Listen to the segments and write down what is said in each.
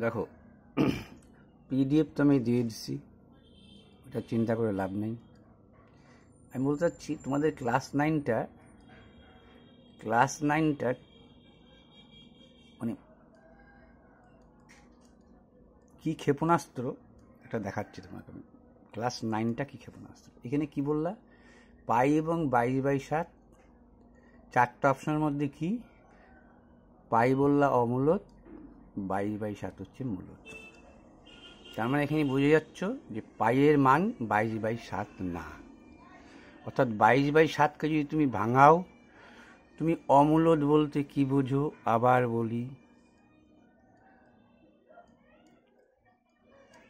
দেখো পিডিএফ তো আমি দিয়ে দিচ্ছি, ওটা চিন্তা করে লাভ নেই। আমি বলতে চাচ্ছি তোমাদের ক্লাস নাইনটা মানে কী ক্ষেপণাস্ত্র এটা দেখাচ্ছি তোমাকে আমি। ক্লাস নাইনটা কী ক্ষেপণাস্ত্র। এখানে কি বললা, পাই এবং 22/7, চারটা অপশনের মধ্যে কি পাই বললা অমূলত, 22/7 হচ্ছে মূলত। তার মানে এখানে বুঝে যাচ্ছ যে পাইয়ের মান 22/7 না, অর্থাৎ 22/7কে যদি তুমি ভাঙাও, তুমি অমূলত বলতে কি বোঝো আবার বলি,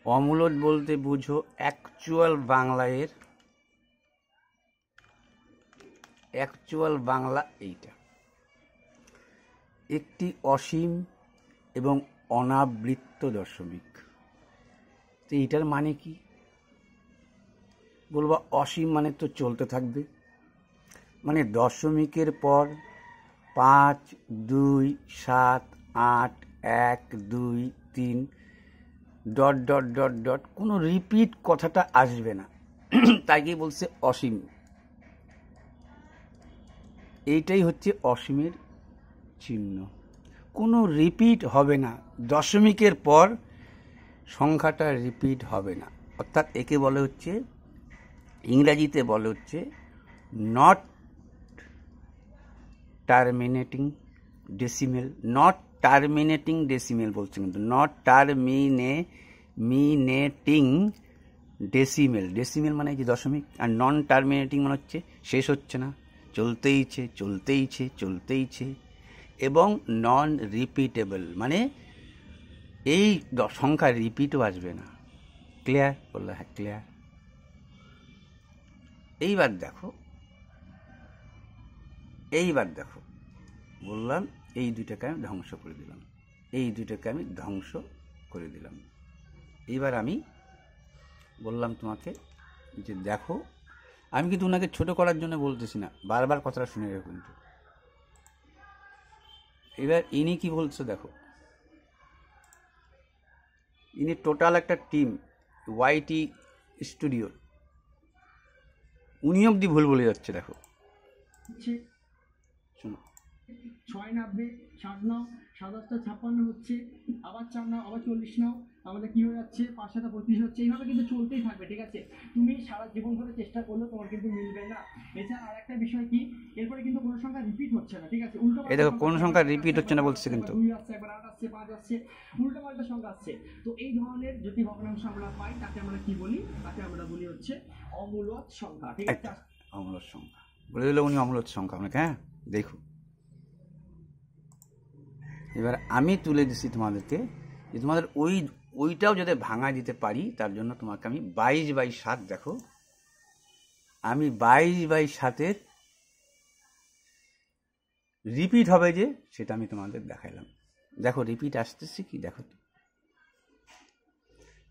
অমূলত বলতে বুঝো অ্যাকচুয়াল বাংলা এইটা, একটি অসীম এবং অনাবৃত্ত দশমিক। তো এইটার মানে কি বলবো, অসীম মানে তো চলতে থাকবে, মানে দশমিকের পর 5, 2, 7, 8, 1, 2, 3 ... কোনো রিপিট কথাটা আসবে না, তাই কি বলছে অসীম। এইটাই হচ্ছে অসীমের চিহ্ন, কোনো রিপিট হবে না, দশমিকের পর সংখ্যাটা রিপিট হবে না। অর্থাৎ একে বলে হচ্ছে, ইংরাজিতে বলে হচ্ছে নট টার্মিনেটিং ডেসিমেল বলছে, কিন্তু নট টার্মিনেটিং ডেসিমেল মানে যে দশমিক, আর নন টার্মিনেটিং মানে হচ্ছে শেষ হচ্ছে না, চলতেইছে, এবং নন রিপিটেবল মানে এই সংখ্যা রিপিটও আসবে না। ক্লিয়ার বললো? হ্যাঁ ক্লিয়ার। এইবার দেখো বললাম এই দুটাকে আমি ধ্বংস করে দিলাম, এইবার আমি বললাম তোমাকে যে দেখো, আমি কিন্তু ওনাকে ছোট করার জন্য বলতেছি না, বারবার কথাটা শুনে রেখো কিন্তু। এবার ইনি কি বলছে দেখো, ইনি টোটাল একটা টিম ওয়াইটি স্টুডিও, উনি অব্দি ভুল বলে যাচ্ছে। দেখো শোনো, 690, 7 57 হচ্ছে, আবার 4 নাও, আবার 40 নাও, তাহলে কি হয়ে যাচ্ছে 5 35 হচ্ছে। এইভাবে কিন্তু চলতেই থাকবে, ঠিক আছে? তুমি সারা জীবন ধরে চেষ্টা করলেও তোমার কিন্তু মিলবে না। এছাড়া আরেকটা বিষয় কি, এরপরে কিন্তু কোনো সংখ্যা রিপিট হচ্ছে না, ঠিক আছে? উল্টো এই দেখো কোন সংখ্যা রিপিট হচ্ছে না বলছে, কিন্তু 2 আসছে, একবার 8 আসছে, 5 আসছে, উল্টো পাল্টা সংখ্যা আসছে। তো এই ধরনের যদি ভগ্নাংশ আমরা পাই, তাকে আমরা কি বলি? তাকে আমরা বলি হচ্ছে অমূলত সংখ্যা, ঠিক আছে? অমূলত সংখ্যা বলে দিল উনি, অমূলত সংখ্যা আপনাকে। হ্যাঁ দেখো, এবার আমি তুলে দিচ্ছি তোমাদেরকে যে তোমাদের ওইটাও যাতে ভাঙা দিতে পারি, তার জন্য তোমাকে আমি 22/7, দেখো আমি 22/7 রিপিট হবে যে সেটা আমি তোমাদের দেখাইলাম। দেখো রিপিট আসতেছে কি, দেখো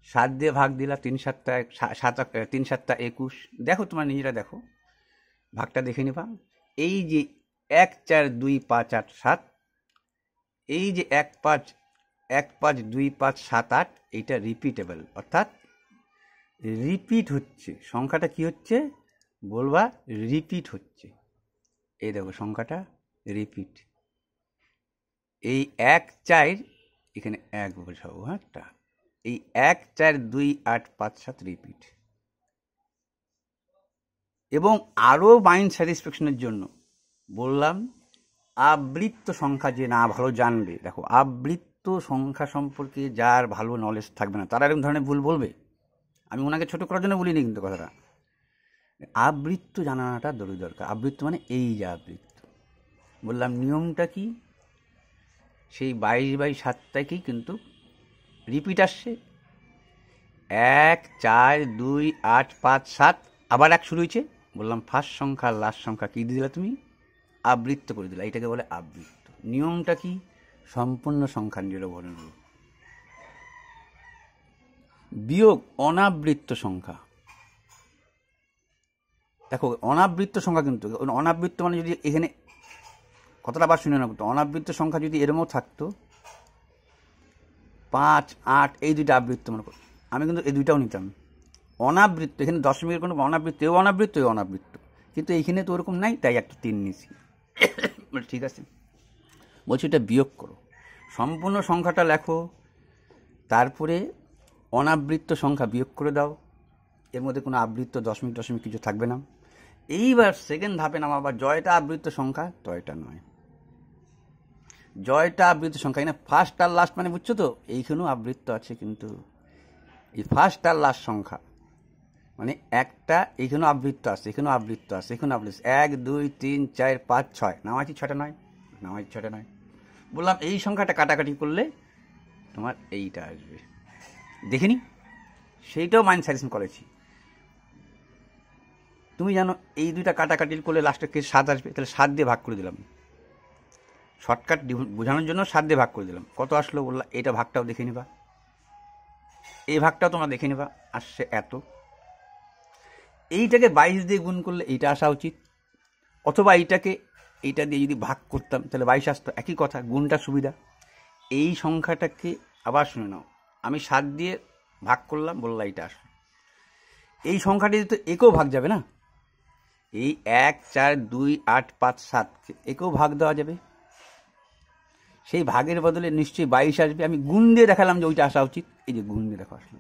7 দিয়ে ভাগ দিলা, 3 7 21। দেখো তোমার নিজেরা দেখো, ভাগটা দেখে নিবা। এই যে 1 4 2 5 8 7, এই যে 1 5 2 5 7 8, এইটা রিপিটেবল, অর্থাৎ রিপিট হচ্ছে সংখ্যাটা। কি হচ্ছে বলবা? রিপিট হচ্ছে। এই দেখো সংখ্যাটা রিপিট, এই 1 4 এখানে 1 বোঝাবো, হ্যাঁ এই 1 4 2 8 5 7 রিপিট। এবং আরও মাইন্ড স্যাটিসফ্যাকশনের জন্য বললাম, আবৃত্ত সংখ্যা যে না ভালো জানবে, দেখো আবৃত্ত সংখ্যা সম্পর্কে যার ভালো নলেজ থাকবে না তারা এরকম ধরনের ভুল বলবে। আমি ওনাকে ছোট করার জন্য বলিনি কিন্তু কথাটা, আবৃত্ত জানানোটা দরকার। আবৃত্ত মানে এই যে আবৃত্ত বললাম, নিয়মটা কি, সেই 22/7টাকেই কিন্তু রিপিট আসছে। 1 4 2 8 5 7, আবার 1 শুরু হয়েছে, বললাম ফার্স্ট সংখ্যা লাস্ট সংখ্যা কী দিলা তুমি? আবৃত্ত করে দিলা, এটাকে বলে আবৃত্ত। নিয়মটা কি? সম্পূর্ণ সংখ্যা নিজেরও বর্ণন বিয়োগ অনাবৃত্ত সংখ্যা। দেখো অনাবৃত্ত সংখ্যা, কিন্তু অনাবৃত্ত মানে যদি এখানে কথাটা আবার শুনে না, অনাবৃত্ত সংখ্যা যদি এরমও থাকতো 5, 8 এই দুইটা আবৃত্ত মনে করো। আমি কিন্তু এই দুইটাও নিতাম অনাবৃত্ত। এখানে দশমিকের কোনো অনাবৃত্ত, এও অনাবৃত্ত এও অনাবৃত্ত, কিন্তু এইখানে তো ওরকম নাই, তাই একটা 3 নিয়েছি। ঠিক আছে, বলছি এটা বিয়োগ করো, সম্পূর্ণ সংখ্যাটা লেখো, তারপরে অনাবৃত্ত সংখ্যা বিয়োগ করে দাও, এর মধ্যে কোনো আবৃত্ত দশমিক দশমিক কিছু থাকবে না। এইবার সেকেন্ড ধাপে নামা, আবার জয়টা আবৃত্ত সংখ্যা, জয়টা নয়, জয়টা আবৃত্ত সংখ্যা। এখানে ফার্স্ট আর লাস্ট মানে বুঝছো তো, এইখানেও আবৃত্ত আছে, কিন্তু এই ফার্স্ট আর লাস্ট সংখ্যা মানে একটা, এইখানেও আবৃত্ত আছে, এখানেও আবৃত্ত আছে, এখানেও আবৃত্ত 1, 2, 3, 4, 5, 6 নামাচ্ছি, 6টা নয়, নামাচ্ছি 6টা নয়। বললাম এই সংখ্যাটা কাটাকাটি করলে তোমার এইটা আসবে, দেখিনি, সেইটাও মাইন্ড সাজেশন করেছি। তুমি জানো এই দুইটা কাটাকাটি করলে লাস্টে কে 7 আসবে, তাহলে 7 দিয়ে ভাগ করে দিলাম, শর্টকাট বোঝানোর জন্য 7 দিয়ে ভাগ করে দিলাম। কত আসলো বললাম, এইটা ভাগটাও দেখে নিবা, এই ভাগটাও তোমরা দেখে নিবা, আসছে এত। এইটাকে 22 দিয়ে গুণ করলে এইটা আসা উচিত, অথবা এইটা দিয়ে যদি ভাগ করতাম তাহলে 22 আসতো, একই কথা, গুণটা সুবিধা। এই সংখ্যাটাকে আবার শুনে নাও, আমি 7 দিয়ে ভাগ করলাম, বললাম এইটা আসলো। এই সংখ্যাটি তো একেও ভাগ যাবে না, এই 1, 4, 2, 8, 5, 7কে একেও ভাগ দেওয়া যাবে, সেই ভাগের বদলে নিশ্চয়ই 22 আসবে। আমি গুণ দিয়ে দেখালাম যে ওইটা আসা উচিত, এই যে গুণ দিয়ে দেখা আসলো।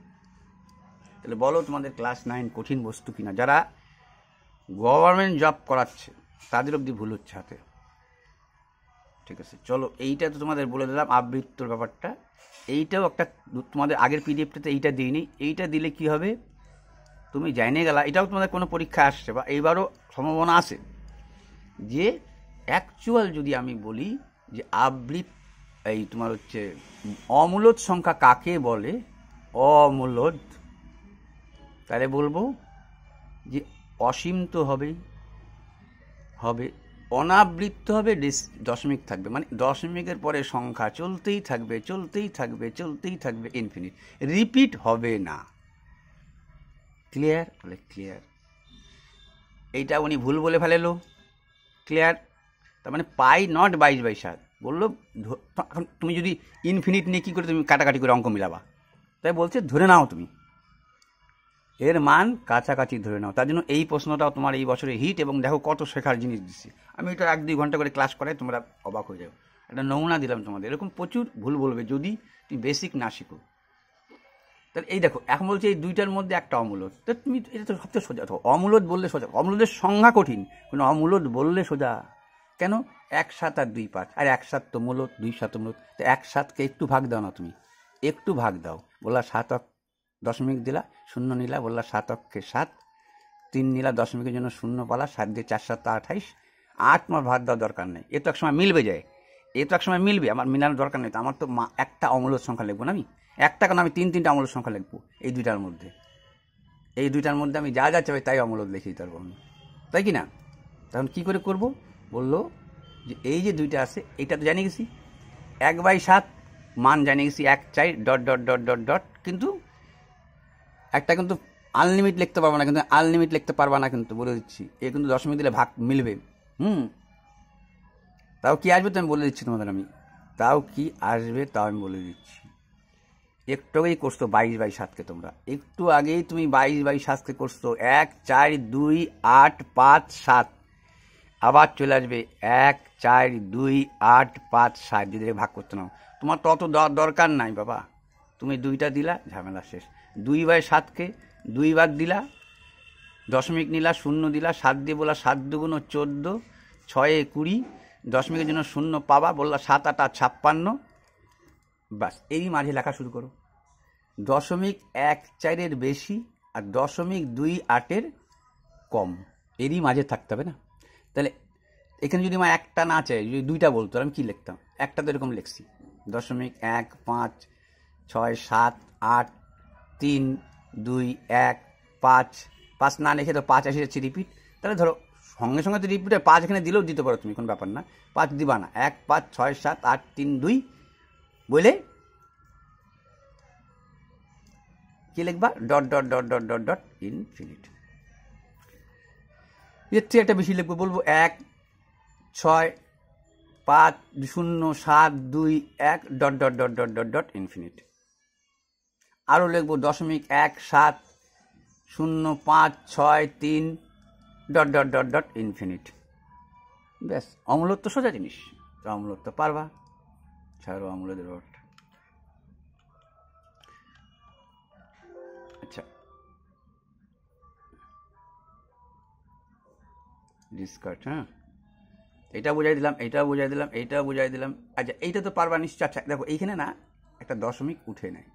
তাহলে বলো তোমাদের ক্লাস 9 কঠিন বস্তু কিনা? যারা গভর্নমেন্ট জব করাচ্ছে তাদের অবধি ভুল হচ্ছে হাতে। ঠিক আছে, চলো এইটা তো তোমাদের বলে দিলাম আবৃত্তর ব্যাপারটা। এইটাও একটা তোমাদের আগের পিডিএফটাতে এইটা দিইনি, এইটা দিলে কি হবে, তুমি জানিয়ে গেলা, এটাও তোমাদের কোনো পরীক্ষা আসছে বা এইবারও সম্ভাবনা আছে যে অ্যাকচুয়াল যদি আমি বলি যে এই তোমার হচ্ছে অমূলদ সংখ্যা কাকে বলে, অমূলদ, তাহলে বলবো যে অসীম তো হবে, অনাবৃত্ত হবে, দশমিক থাকবে, মানে দশমিকের পরে সংখ্যা চলতেই থাকবে, চলতেই থাকবে, চলতেই থাকবে, ইনফিনিট, রিপিট হবে না। ক্লিয়ার? বলে ক্লিয়ার। এইটা উনি ভুল বলে ফেলেলো, ক্লিয়ার? তার মানে পাই নট 22/7 বললো। এখন তুমি যদি ইনফিনিট নিয়ে কী করে তুমি কাটাকাটি করে অঙ্ক মিলাবা, তাই বলছে ধরে নাও, তুমি এর মান কাছাকাছি ধরে নাও। তার জন্য এই প্রশ্নটাও তোমার এই বছরে হিট, এবং দেখো কত শেখার জিনিস দিচ্ছি আমি। এটা 1-2 ঘন্টা করে ক্লাস করাই, তোমরা অবাক হয়ে যাও। একটা নমুনা দিলাম তোমাদের, এরকম প্রচুর ভুল বলবে যদি তুমি বেসিক না শিখো। তাহলে এই দেখো, এখন বলছে এই দুইটার মধ্যে একটা অমূলদ, তো তুমি এটা তো সবচেয়ে সোজা। তো অমূলদ বললে সোজা, অমূলদের সংজ্ঞা কঠিন, কিন্তু অমূলদ বললে সোজা। কেন? 1, 7 আর 2, 5, আর 1, 7 তো মূলদ, 2, 7 মূলদ। তো 1, 7কে একটু ভাগ দাও না, তুমি একটু ভাগ দাও, বললা 7 দশমিক দিলা, 0 নিলা, বললা 7 অক্ষে 7, 3 নিলা, দশমিকের জন্য 0 পালা, 7 দিয়ে 4, 7, 28, 8 তোমার ভাগ দেওয়ার দরকার নেই। এ তো এক সময় মিলবে যায়, এ তো এক সময় মিলবে, আমার মিলানোর দরকার নেই। তো আমার তো একটা অমূলদ সংখ্যা লিখবো না, আমি একটা কেন, আমি 3-3টা অমূলদ সংখ্যা লিখবো এই দুইটার মধ্যে। এই দুইটার মধ্যে আমি যা যা চাই তাই অমূলদ লিখে দিতে পারবো, তাই কি না? তখন কী করে করব? বললো যে এই যে দুইটা আছে, এইটা তো জানিয়ে গেছি, 1/7 মান জানিয়ে গেছি, 1 চাই dot dot dot dot dot, কিন্তু একটা কিন্তু আনলিমিট লিখতে পারবো না, কিন্তু আনলিমিট লিখতে পারবা না, কিন্তু বলে দিচ্ছি, এ কিন্তু দশমিক দিলে ভাগ মিলবে। তাও কি আসবে তো আমি বলে দিচ্ছি তোমাদের, তাও কি আসবে তাও আমি বলে দিচ্ছি। একটু আগেই করছো 22/7কে, তোমরা একটু আগেই তুমি 22/7কে করছো, 1, 4, 2, 8, 5, 7, আবার চলে আসবে 1, 4, 2, 8, 5, 7 যদি ভাগ করতে নাও। তোমার তত দরকার নাই বাবা, তুমি 2টা দিলা, ঝামেলা শেষ। 2/7কে 2 বার দিলা, দশমিক নিলা, 0 দিলা, 7 দিয়ে বললা 7 2 14, 6 20, দশমিকের জন্য 0 পাবা, বললা 7 8 56, বাস এরই মাঝে লেখা শুরু করো। 0.14 বেশি আর 0.28 কম, এরই মাঝে থাকতে হবে না? তাহলে এখানে যদি আমার একটা না চাই, যদি 2টা বলতো, আমি কী লিখতাম? একটা তো এরকম লিখছি, 0.1 5 6 7 8 3 2 1 5, 5 না লিখে তো 5 আসে যাচ্ছে রিপিট। তাহলে ধরো সঙ্গে সঙ্গে তো রিপিটে 5 এখানে দিলেও দিতে পারো তুমি, কোনো ব্যাপার না, 5 দিবা না, 1 5 6 7 8 3 2 বলে কি লিখবা? Dot dot dot dot dot dot infinite. এর থেকে একটা বেশি লিখবো, বলবো 1 6 5 0 7 2 1 dot dot dot dot dot dot infinite. আরও লিখবো 0.170563 dot dot dot dot infinite. ব্যাস, অম্লত্ব সোজা জিনিস, তো অম্লত্ব পারবা, ছাড়ো অম্লদের রট। আচ্ছা, ডিসকার্ড, হ্যাঁ, এটা বুঝাই দিলাম, এইটা বুঝাই দিলাম, এইটা বুঝাই দিলাম। আচ্ছা, এইটা তো পারবা নিশ্চয়। আচ্ছা দেখো, এইখানে না একটা দশমিক উঠে নেয়,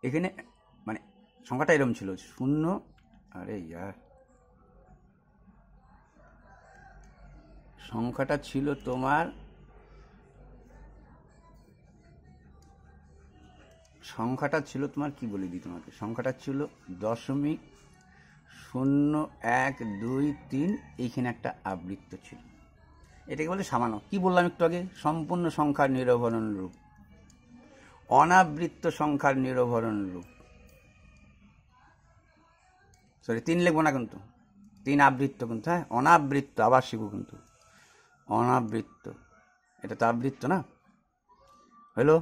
এখানে মানে সংখ্যাটা এরকম ছিল 0, আরে ইয়ার, সংখ্যাটা ছিল তোমার, কি বলে দিই তোমাকে, সংখ্যাটা ছিল 0.0123, এইখানে একটা আবৃত্ত ছিল, এটাকে বলে সামান্য। কি বললাম একটু আগে, সম্পূর্ণ সংখ্যার নিরভরণ রূপ, অনাবৃত্ত সংখ্যার নিরভরণ রূপ। সরি, 3 লিখবো না কিন্তু, 3 আবৃত্ত কিন্তু, হ্যাঁ, অনাবৃত্ত, আবার শিখবো কিন্তু, অনাবৃত্ত, এটা তো আবৃত্ত না। হলো,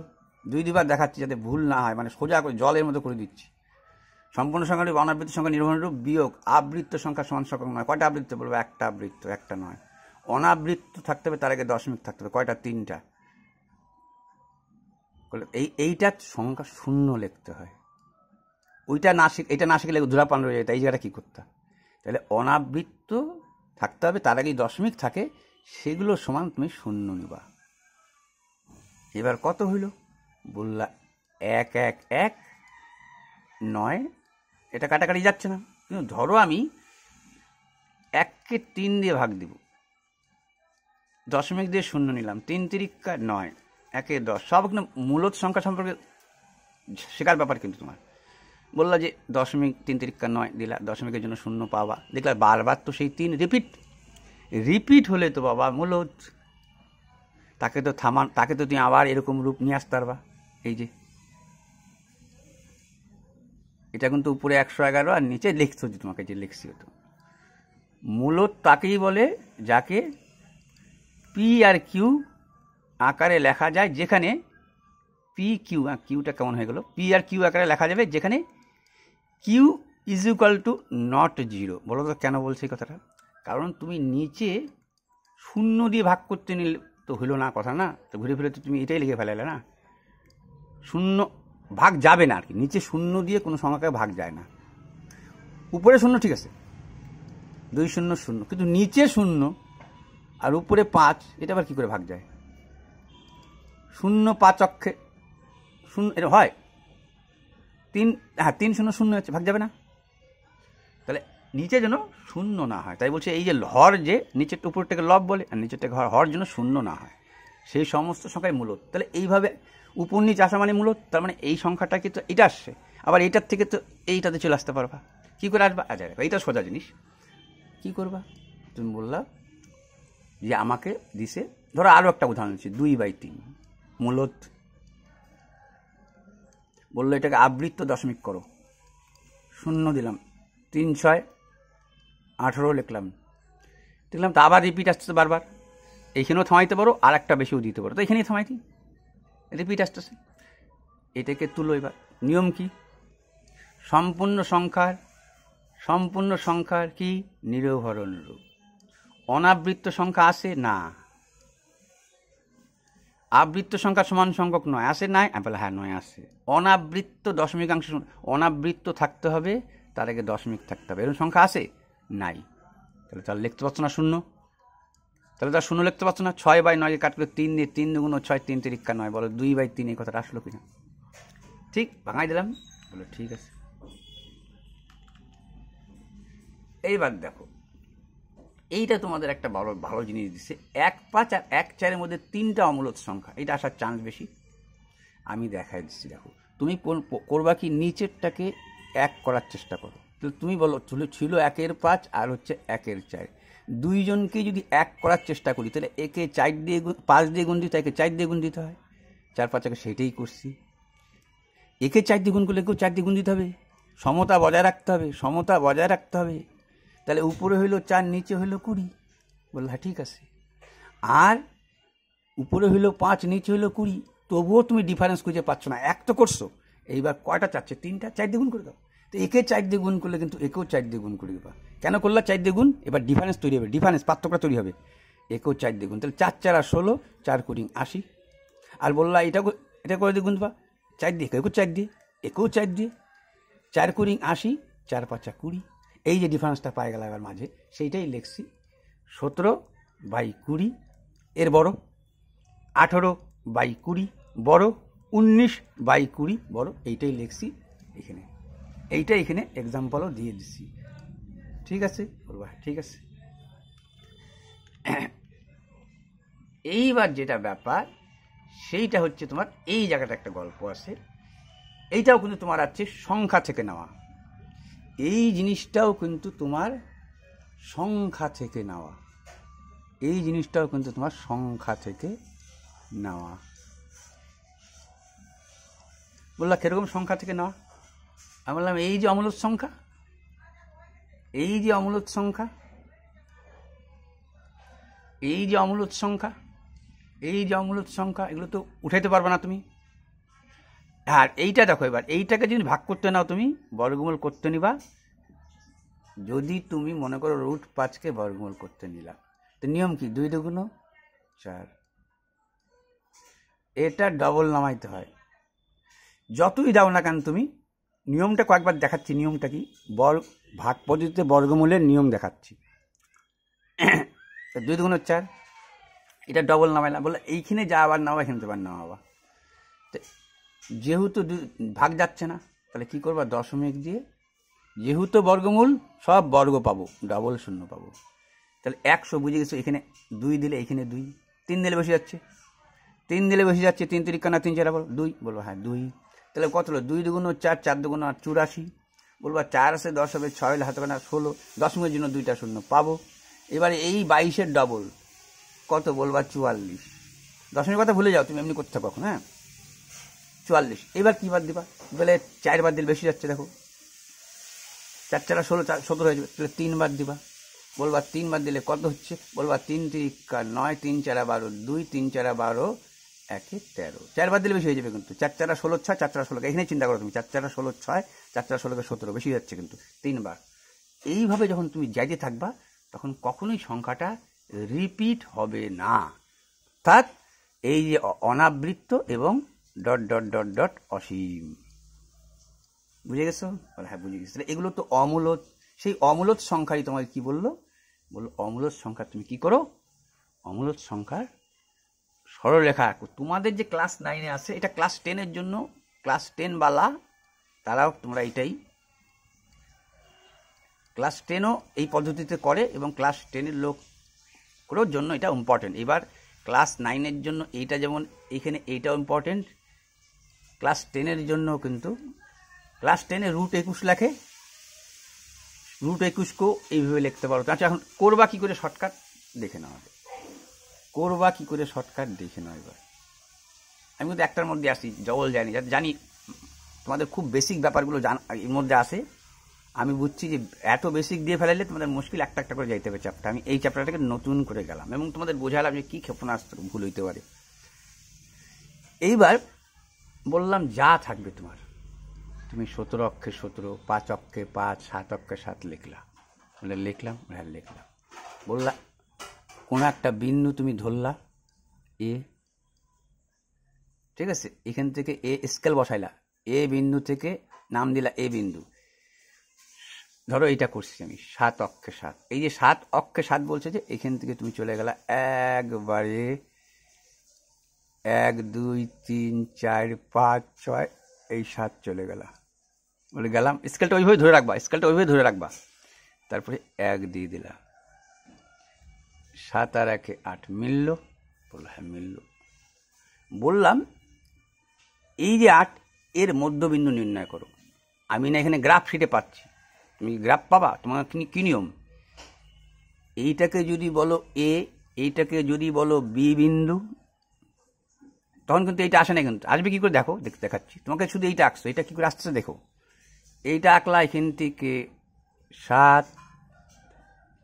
2বার দেখাচ্ছি যাতে ভুল না হয়, মানে সোজা করে জলের মতো করে দিচ্ছি। সম্পূর্ণ সংখ্যা রূপ, অনাবৃত্ত সংখ্যা নির্ভর রূপ বিয়োগ আবৃত্ত সংখ্যা সমান সংখ্যক নয়। কয়টা আবৃত্ত বলবো? একটা আবৃত্ত, একটা নয়। অনাবৃত্ত থাকতে হবে, তার আগে দশমিক থাকতে হবে। কয়টা? 3টা। এইটা সংখ্যা শূন্য লিখতে হয়, ওইটা না শিখে, এটা না শিখলে ধরা পান রয়ে যায়। এই জায়গাটা কী করতে হয়? তাহলে অনাবৃত্ত থাকতে হবে, তার আগেই দশমিক থাকে, সেগুলো সমান তুমি শূন্য নিবা। এবার কত হইল? বললা 1 1 1 9, এটা কাটাকাটি যাচ্ছে না। কিন্তু ধরো আমি 1কে 3 দিয়ে ভাগ দিব, দশমিক দিয়ে শূন্য নিলাম, 3 তিরিকা 9, 1 এ 10, সব কিন্তু মূলত সংখ্যা সম্পর্কে শেখার ব্যাপার। কিন্তু তোমার বললা যে দশমিক 3 তিরিকা 9 দিলা, দশমিকের জন্য শূন্য পাবা, দেখলা বারবার তো সেই 3 রিপিট হলে তো বাবা মূলত, তাকে তো তুমি আবার এরকম রূপ নিয়ে আসতে পারবা। এই যে এটা কিন্তু উপরে 111 আর নিচে লিখছো, যে তোমাকে যে লিখছি, তো মূলত তাকেই বলে যাকে পি আর কিউ আকারে লেখা যায়, যেখানে পি কিউ, কিউটা কেমন হয়ে গেল, পি আর কিউ আকারে লেখা যাবে যেখানে q is equal to not 0। বলো তো কেন বলছি এই কথাটা? কারণ তুমি নিচে শূন্য দিয়ে ভাগ করতে নিলে তো হইল না, কথা না, তো ঘুরে ফিরে তো তুমি এটাই লিখে ফেলালে না, শূন্য ভাগ যাবে না আর কি, নিচে শূন্য দিয়ে কোনো সংখ্যাকে ভাগ যায় না। উপরে শূন্য ঠিক আছে, 2 0 0, কিন্তু নিচে শূন্য আর উপরে 5, এটা আবার কী করে ভাগ যায়? 0 5 অক্ষে শূন্য, এটা হয় 3, হ্যাঁ 3 0 0 হচ্ছে, ভাগ যাবে না। তাহলে নিচে যেন শূন্য না হয়, তাই বলছে এই যে হর, যে নিচের উপরটাকে লব বলে আর নিচেরটাকে হর যেন শূন্য না হয়, সেই সমস্ত সংখ্যায় মূলত। তাহলে এইভাবে উপর নিচে আসা মানে মূলত, তার মানে এই সংখ্যাটাকে তো এটা আসছে, আবার এইটার থেকে তো এইটাতে চলে আসতে পারবা। কী করে আসবা? আচ্ছা এইটা সোজা জিনিস, কী করবা? তুমি বললা যে আমাকে দিছে, ধরো আরও একটা উদাহরণ দিচ্ছি, 2/3 মূলত, বললো এটাকে আবৃত্ত দশমিক করো, শূন্য দিলাম, 3 6 18 লিখলাম, দেখলাম তো আবার রিপিট আসতেছে বারবার, এইখানেও থামাইতে পারো, আর একটা বেশিও দিতে পারো, তো এখানেই থামাইতি, রিপিট আসতেছে। এটাকে তুলো। এবার নিয়ম কি? সম্পূর্ণ সংখ্যার কি নিরভরণ রূপ। অনাবৃত্ত সংখ্যা আসে না, আবৃত্ত সংখ্যা সমান সংখ্যক নয়, আসে নাই? বলে হ্যাঁ নয় আসে। অনাবৃত্ত দশমিকাংশ, অনাবৃত্ত থাকতে হবে, তার আগে দশমিক থাকতে হবে, এরকম সংখ্যা আসে নাই, তাহলে তার লিখতে পারছো না শূন্য, তাহলে তার শূন্য লিখতে পারছো না। 6/9 কাট করে 3 দিয়ে, 3 2 6, 3 তিরিকা 9, বলো 2/3 এই কথাটা আসলো কিনা? ঠিক ভাঙাই দিলাম, বলো ঠিক আছে। এইবার দেখো, এইটা তোমাদের একটা ভালো জিনিস দিচ্ছে, 1 5 আর 1 4-এর মধ্যে 3টা অমূলত সংখ্যা, এটা আসার চান্স বেশি। আমি দেখাই দিচ্ছি, দেখো তুমি করবা কি, নিচেরটাকে 1 করার চেষ্টা করো। তো তুমি বলো ছিল 1 5 আর হচ্ছে 1 4, দুইজনকে যদি 1 করার চেষ্টা করি, তাহলে একে 4 দিয়ে 5 দিয়ে গুণ দিতে হয়, একে 4 দিয়ে গুণ দিতে হয়, 4 5 সেটাই করছি। একে 4 দিয়ে গুণ করলে একেও 4 দিয়ে গুণ দিতে হবে, সমতা বজায় রাখতে হবে। তাহলে উপরে হইল 4, নিচে হইল 20, বললো হ্যাঁ ঠিক আছে। আর উপরে হইল 5, নিচে হইল 20, তবুও তুমি ডিফারেন্স খুঁজে পাচ্ছ না, 1 তো করছো, এইবার কয়টা চাচ্ছে? 3টা, 4 দিয়ে গুণ করে দাও। তো একে 4 দিয়ে গুণ করলে কিন্তু একেও 4 দিয়ে গুণ করে দেবা। কেন করলা 4 দিয়ে গুণ? এবার ডিফারেন্স তৈরি হবে, পার্থক্যটা তৈরি হবে। একেও 4 দিয়ে গুণ, তাহলে 4 4 আর 16, 4 কুড়ি 80। আর বললা এটা করে দিয়ে গুণ দেবা 4 দিয়ে, একেও 4 দিয়ে, একেও 4 দিয়ে, 4 কুড়ি 80, 4 5 20। এই যে ডিফারেন্সটা পাই গেল এবার মাঝে, সেইটাই লিখছি 17/20 এর বড়, 18/20 বড়, 19/20 বড়, এইটাই লিখছি এখানে। এইটা এখানে এক্সাম্পলও দিয়ে দিচ্ছি। ঠিক আছে বলবা? ঠিক আছে। এইবার যেটা ব্যাপার সেইটা হচ্ছে তোমার এই জায়গাটা একটা গল্প আছে, এইটাও কিন্তু তোমার আছে সংখ্যা থেকে নেওয়া। এই জিনিসটাও কিন্তু তোমার সংখ্যা থেকে নেওয়া, এই জিনিসটাও কিন্তু তোমার সংখ্যা থেকে নেওয়া। বললাম কিরকম সংখ্যা থেকে নেওয়া? আমি বললাম এই যে অমূলত সংখ্যা, এই যে অমূলত সংখ্যা, এই যে অমূলত সংখ্যা, এই যে অমূলত সংখ্যা, এগুলো তো উঠাইতে পারবে না তুমি। আর এইটা দেখো, এবার এইটাকে যদি ভাগ করতে নাও তুমি, বর্গমূল করতে নিবা। যদি তুমি মনে করো √5কে বর্গমূল করতে নিলা, তো নিয়ম কি? 2 2 4। এটা ডবল নামাইতে হয়। যতই দাও না কেন তুমি, নিয়মটা কয়েকবার দেখাচ্ছি। নিয়মটা কি? ভাগ পদ্ধতিতে বর্গমূলের নিয়ম দেখাচ্ছি। 2 2 4, এটা ডবল নামাইলাম। বলে এইখানে যা আবার নাও, এখানে তো আবার নামাবা। যেহেতু ভাগ যাচ্ছে না, তাহলে কি করবা? দশমিক দিয়ে, যেহেতু বর্গমূল সব বর্গ পাবো, ডবল শূন্য পাবো। তাহলে 100 বুঝে গেছো। এখানে 2 দিলে এখানে 2, 3 দিলে বসে যাচ্ছে, 3 দিলে বসে যাচ্ছে। 3 3 কানা 3 4 বলো 2, বলবো হ্যাঁ 2। তাহলে কত হলো? 2 2 4, 4 2 8 84। বলবো 4 আছে 10 হবে, 6 হলে হাতে কানা 16, দশমিকের জন্য 2টা শূন্য পাবো। এবারে এই 22-এর ডবল কত? বলবা 44। দশমিক কথা ভুলে যাও, তুমি এমনি করতে থাকো। হ্যাঁ 44। এবার কি বাদ দিবা? বলে 4 বাদ দিলে বেশি যাচ্ছে, দেখো 4 4 16, 17 হয়ে যাবে। তাহলে 3 বাদ দিবা। বলবা 3 বাদ দিলে কত হচ্ছে? বলবা 3 3 9, 3 4 12, 2 3 4 12, 1 13। 4 বাদ দিলে বেশি হয়ে যাবে কিন্তু। 4 4 16 6, 4 4 16, এখানে চিন্তা করো তুমি। 4 4 16 6, 4 4 16 17, বেশি যাচ্ছে কিন্তু 3 বার। এইভাবে যখন তুমি যাইতে থাকবা, তখন কখনোই সংখ্যাটা রিপিট হবে না। অর্থাৎ এই যে অনাবৃত্ত এবং ... অসীম। বুঝে গেছো? হ্যাঁ বুঝে গেছো। এগুলো তো অমূলত। সেই অমূলত সংখ্যারই তোমাকে কি বললো? বললো অমূলত সংখ্যা তুমি কি করো? অমূলত সংখ্যার সরলরেখা আঁকো। তোমাদের যে ক্লাস 9-এ আছে, এটা ক্লাস 10-এর জন্য, ক্লাস 10 বালা তারাও তোমরা এটাই, ক্লাস 10ও এই পদ্ধতিতে করে এবং ক্লাস 10-এর লোকগুলোর জন্য এটা ইম্পর্টেন্ট। এবার ক্লাস 9-এর জন্য এইটা যেমন এইখানে এইটাও ইম্পর্টেন্ট, ক্লাস 10-এর জন্য কিন্তু ক্লাস 10-এ √21 লেখে, √21কেও এইভাবে লিখতে পারো। আচ্ছা, এখন করবা কি করে শর্টকাট দেখে নাও। করবা কি করে শর্টকাট দেখে নাও। এবার আমি কিন্তু একটার মধ্যে আসি, জবল জানি, জানি তোমাদের খুব বেসিক ব্যাপারগুলো এর মধ্যে আসে। আমি বুঝছি যে এত বেসিক দিয়ে ফেলাইলে তোমাদের মুশকিল, একটা একটা করে যাইতে হবে চ্যাপ্টার। আমি এই চ্যাপ্টারটাকে নতুন করে গেলাম এবং তোমাদের বোঝালাম যে কী ক্ষেপণাস্ত্র ভুল হইতে পারে। এইবার বললাম যা থাকবে তোমার, তুমি 17 অক্ষে 17, 5 অক্ষে 5, 7 অক্ষে 7 লিখলা। বলে লিখলাম, হ্যাঁ লিখলাম। বললা কোনো একটা বিন্দু তুমি ধরলা এ, ঠিক আছে? এখান থেকে এ স্কেল বসাইলা, এ বিন্দু থেকে নাম দিলা এ বিন্দু। ধরো এইটা করছি আমি 7 অক্ষে 7। এই যে 7 অক্ষে 7 বলছে যে এখান থেকে তুমি চলে গেলা একবারে 1 2 3 4 5 6, এই 7 চলে গেলা। বলে গেলাম, স্কেলটা ওইভাবে ধরে রাখবা, স্কেলটা ওইভাবে ধরে রাখবা। তারপরে 1 দিয়ে দিলা, 7 আর 1 8 মিলল। বললো হ্যাঁ মিলল। বললাম এই যে 8, এর মধ্যবিন্দু নির্ণয় করো। আমি না এখানে গ্রাফ শিটে পাচ্ছি, তুমি গ্রাফ পাবা। তোমার কি নিয়ম? এইটাকে যদি বলো এ, এইটাকে যদি বলো বি বিন্দু, তখন কিন্তু এইটা আসে না। কিন্তু আসবে কি করে দেখো, দেখাচ্ছি তোমাকে। শুধু এইটা আঁকছো, এটা কি করে আসছে দেখো। এইটা আঁকলা এখান থেকে 7,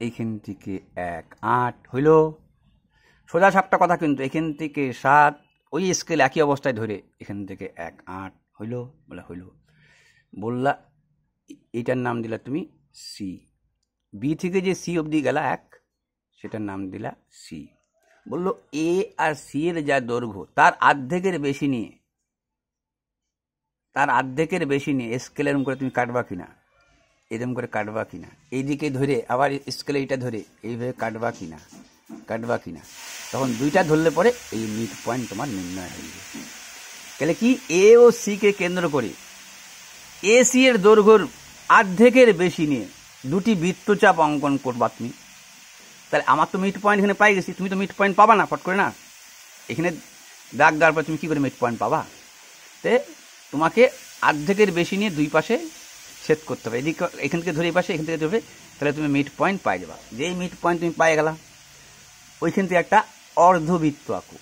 এইখান থেকে 1 8 হইল। সোজা সাপটা কথা কিন্তু, এখান থেকে 7 ওই স্কেল একই অবস্থায় ধরে এখান থেকে 1 8 হইল? বলে হইল। বললা এইটার নাম দিলা তুমি সি। বি থেকে যে সি অবধি গেলা এক, সেটার নাম দিলা সি। বললো এ আর সি এর যা দৈর্ঘ্য তার অর্ধেকের বেশি নিয়ে স্কেল এরম করে তুমি কাটবা কিনা, এরম করে কাটবা কিনা, এইদিকে ধরে আবার স্কেলে এইটা ধরে এইভাবে কাটবা কিনা, তখন দুইটা ধরলে পরে এই মিড পয়েন্ট তোমার নির্ণয় হয়ে যাবে। তাহলে কি এ ও সি কে কেন্দ্র করে এ সি এর দৈর্ঘ্যর অর্ধেকের বেশি নিয়ে দুটি বৃত্তচাপ অঙ্কন করবা তুমি। তাহলে আমার তো মিড পয়েন্ট এখানে পাই গেছি, তুমি তো মিড পয়েন্ট পাবা না ফট করে না, এখানে দাগ দেওয়ার পর তুমি কী করে মিড পয়েন্ট পাবা? তে তোমাকে অর্ধেকের বেশি নিয়ে দুই পাশে ছেদ করতে হবে, এদিকে এখান থেকে ধরে এই পাশে, এখান থেকে ধরে, তাহলে তুমি মিড পয়েন্ট পাই যাবা। যেই মিড পয়েন্ট তুমি পাই গেলা, ওইখান থেকে একটা অর্ধবৃত্ত আঁকো।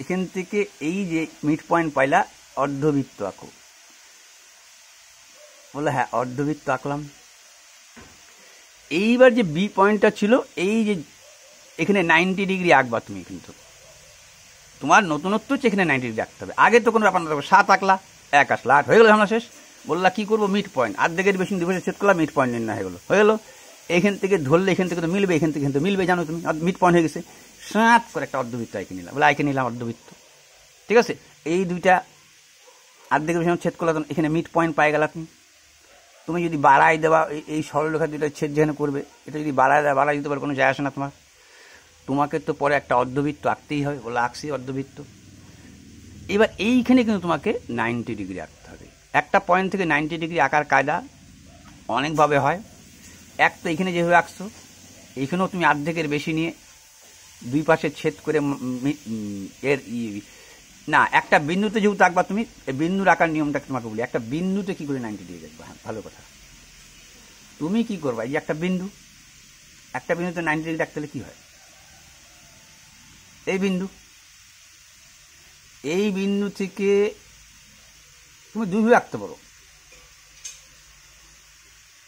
এখান থেকে এই যে মিড পয়েন্ট পাইলা, অর্ধবৃত্ত আঁকো। বলে হ্যাঁ অর্ধবৃত্ত আঁকলাম। এইবার যে বি পয়েন্টটা ছিল, এই যে এখানে 90 ডিগ্রি আঁকবা তুমি, কিন্তু তোমার নতুনত্ব হচ্ছে এখানে 90 ডিগ্রি আঁকতে হবে। আগে তো কোনো ব্যাপার না, 7 আঁকলা, 1 আসলা, 8 হয়ে গেলো, আমরা শেষ। বললা কি করবো, মিড পয়েন্ট, অর্ধেকের বেশি দিবসে ছেদ করলাম, মিড পয়েন্ট নির্ণয় হয়ে গেলো। এখান থেকে ধরলে এখান থেকে তো মিলবে, এখান থেকে কিন্তু মিলবে, জানো তুমি, মিড পয়েন্ট হয়ে গেছে। সাত করে একটা অর্ধবৃত্ত আঁকে নিলাম, বলে আঁকে নিলাম অর্ধবৃত্ত, ঠিক আছে। এই দুইটা অর্ধেকের বেশি ছেদ করলাম, এখানে মিড পয়েন্ট পাই গেলা তুমি। তুমি যদি বাড়াই দেওয়া, এই সরলরেখা দুটো ছেদ যেখানে করবে, এটা যদি বাড়াই দিতে পারো, কোনো যায় আসে না তোমার। তোমাকে তো পরে একটা অর্ধবৃত্ত আঁকতেই হবে, বলে আঁকছি অর্ধবৃত্ত। এবার এইখানে কিন্তু তোমাকে 90 ডিগ্রি আঁকতে হবে। একটা পয়েন্ট থেকে 90 ডিগ্রি আঁকার কায়দা অনেকভাবে হয়। এক তো এইখানে যেভাবে আঁকছো, এইখানেও তুমি অর্ধেকের বেশি নিয়ে দুই পাশে ছেদ করে এর না, একটা বিন্দুতে যেহেতু আঁকবা তুমি, বিন্দুর আঁকার নিয়মটা তোমাকে বলি। একটা বিন্দুতে কি করে 90 ডিগ্রি আঁকবা? হ্যাঁ, ভালো কথা। তুমি কি করবা, এই যে একটা বিন্দুতে 90 ডিগ্রি আঁকতে হলে কি হয়, এই বিন্দু থেকে তুমি দুইভাবে আঁকতে পারো।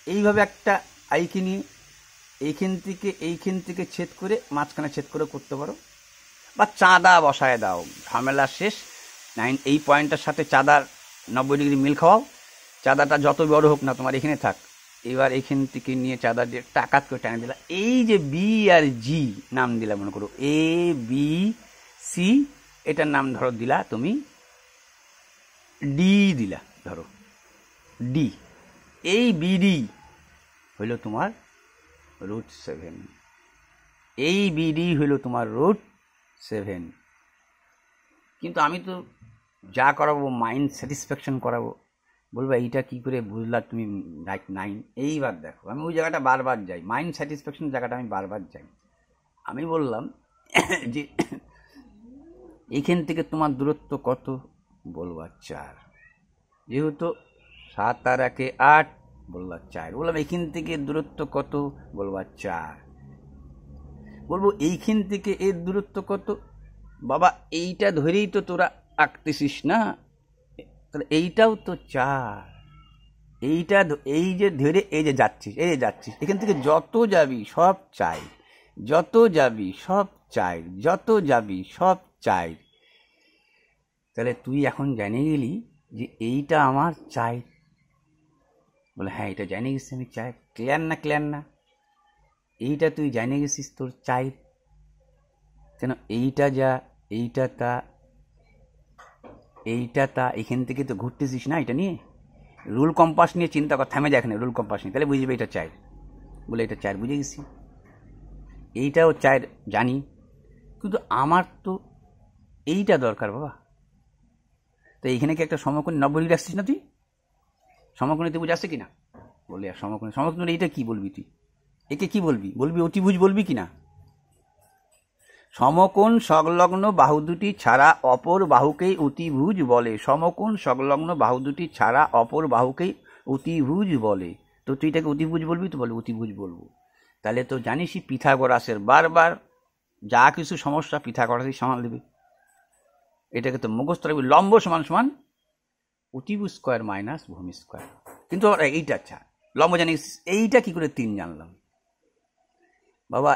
এইভাবে একটা আইকে নিয়ে এইখান থেকে ছেদ করে মাঝখানে ছেদ করে করতে পারো, বা চাঁদা বসায় দাও, ঝামেলা শেষ। এই পয়েন্টটার সাথে চাঁদার 90 ডিগ্রি মিল খাওয়াও, চাঁদাটা যত বড় হোক না তোমার এখানে থাক। এবার এখান থেকে নিয়ে চাঁদা দিয়ে টাকাত করে টানে দিলা। এই যে বি আর জি নাম দিলা, মনে করো এ বি সি, এটার নাম ধরো দিলা তুমি ডি দিলা, ধরো ডি। এই বিডি হইল তোমার √7, এই বিডি হইল তোমার √7। কিন্তু আমি তো যা করাবো মাইন্ড স্যাটিসফ্যাকশন করাবো, বলবো এইটা কি করে বুঝলা তুমি 9। এইবার দেখো, আমি ওই জায়গাটা বারবার যাই, মাইন্ড স্যাটিসফ্যাকশন জায়গাটা আমি বারবার যাই। আমি বললাম যে এইখান থেকে তোমার দূরত্ব কত, বলবা 4। যেহেতু 7 আর 1 8, বলবা 4। বললাম এইখান থেকে দূরত্ব কত, বলবা 4। বলবো এইখান থেকে এর দূরত্ব কত, বাবা এইটা ধরেই তো তোরা আঁকতেছিস না, তাহলে এইটাও তো 4। এইটা এই যে ধরে এই যে যাচ্ছিস, এখান থেকে যত যাবি সব 4, যত যাবি সব 4, যত যাবি সব 4। তাহলে তুই এখন জেনে গেলি যে এইটা আমার 4। বলে হ্যাঁ, এটা জেনে গেছি আমি 4। ক্লিয়ার না? এইটা তুই জেনে গেছিস তোর 4, কেন এইটা যা, এইটা তা, এখান থেকে তো ঘুরতেছিস না এটা নিয়ে। রুল কম্পাস নিয়ে চিন্তা কর, থামে যায় এখানে, রুল কম্পাস নিয়ে, তাহলে বুঝবে এটা 4। বলে এটা 4 বুঝে গেছি, এইটাও 4 জানি, কিন্তু আমার তো এইটা দরকার বাবা। তো এইখানে কি একটা সমকোণী 90 ডিগ্রি আসছিস না তুই? সমকোণী তুই বুঝে আসছে কিনা? বলে আর সমকোণী এইটা কি বলবি তুই? একে কি বলবি? অতিভুজ বলবি কিনা? সমকোণ সংলগ্ন বাহু দুটি ছাড়া অপর বাহুকেই অতিভুজ বলে। সমকোণ সংলগ্ন বাহু দুটি ছাড়া অপর বাহুকেই অতিভুজ বলে। তো তুই এটাকে অতিভুজ বলবি? তো বলে অতিভুজ বলবো। তাহলে তো জানিসই পিথাগোরাসের বারবার যা কিছু সমস্যা পিথাগোরাসই সামাল দেবে। এটাকে তো মুখস্থ রাখবি, লম্ব সমান সমান অতিভুজ স্কোয়ার মাইনাস ভূমি স্কোয়ার। কিন্তু এইটা আচ্ছা, লম্ব জানিস, এইটা কি করে 3 জানলাম বাবা?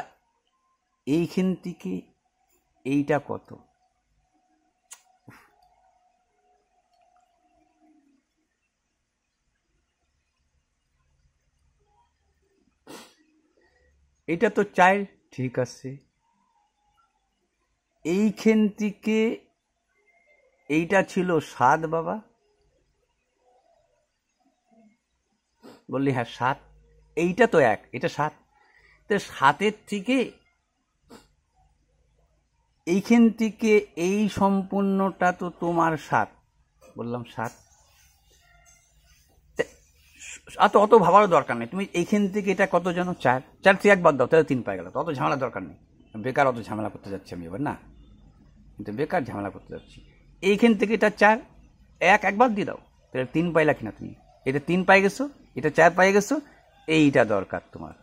এইখান থেকে এইটা কত, এটা তো 4, ঠিক আছে। এইখান থেকে এইটা ছিল 7 বাবা, বললি হ্যাঁ 7, এইটা তো 1, এটা 7, তো 7-এর থেকে এইখান থেকে এই সম্পূর্ণটা তো তোমার 7, বললাম 7। অত ভাবারও দরকার নেই, তুমি এইখান থেকে এটা কত জানো, 4, 4 থেকে 1 বাদ দাও, তাহলে 3 পাই গেল। তো অত ঝামেলা দরকার নেই, বেকার অত ঝামেলা করতে যাচ্ছি আমি এবার, না কিন্তু বেকার ঝামেলা করতে যাচ্ছি। এইখান থেকে এটা 4, 1 বাদ দিয়ে দাও, তাহলে 3 পাইলা কিনা তুমি? এটা 3 পাই গেছো, এটা 4 পাই গেছো, এইটা দরকার তোমার।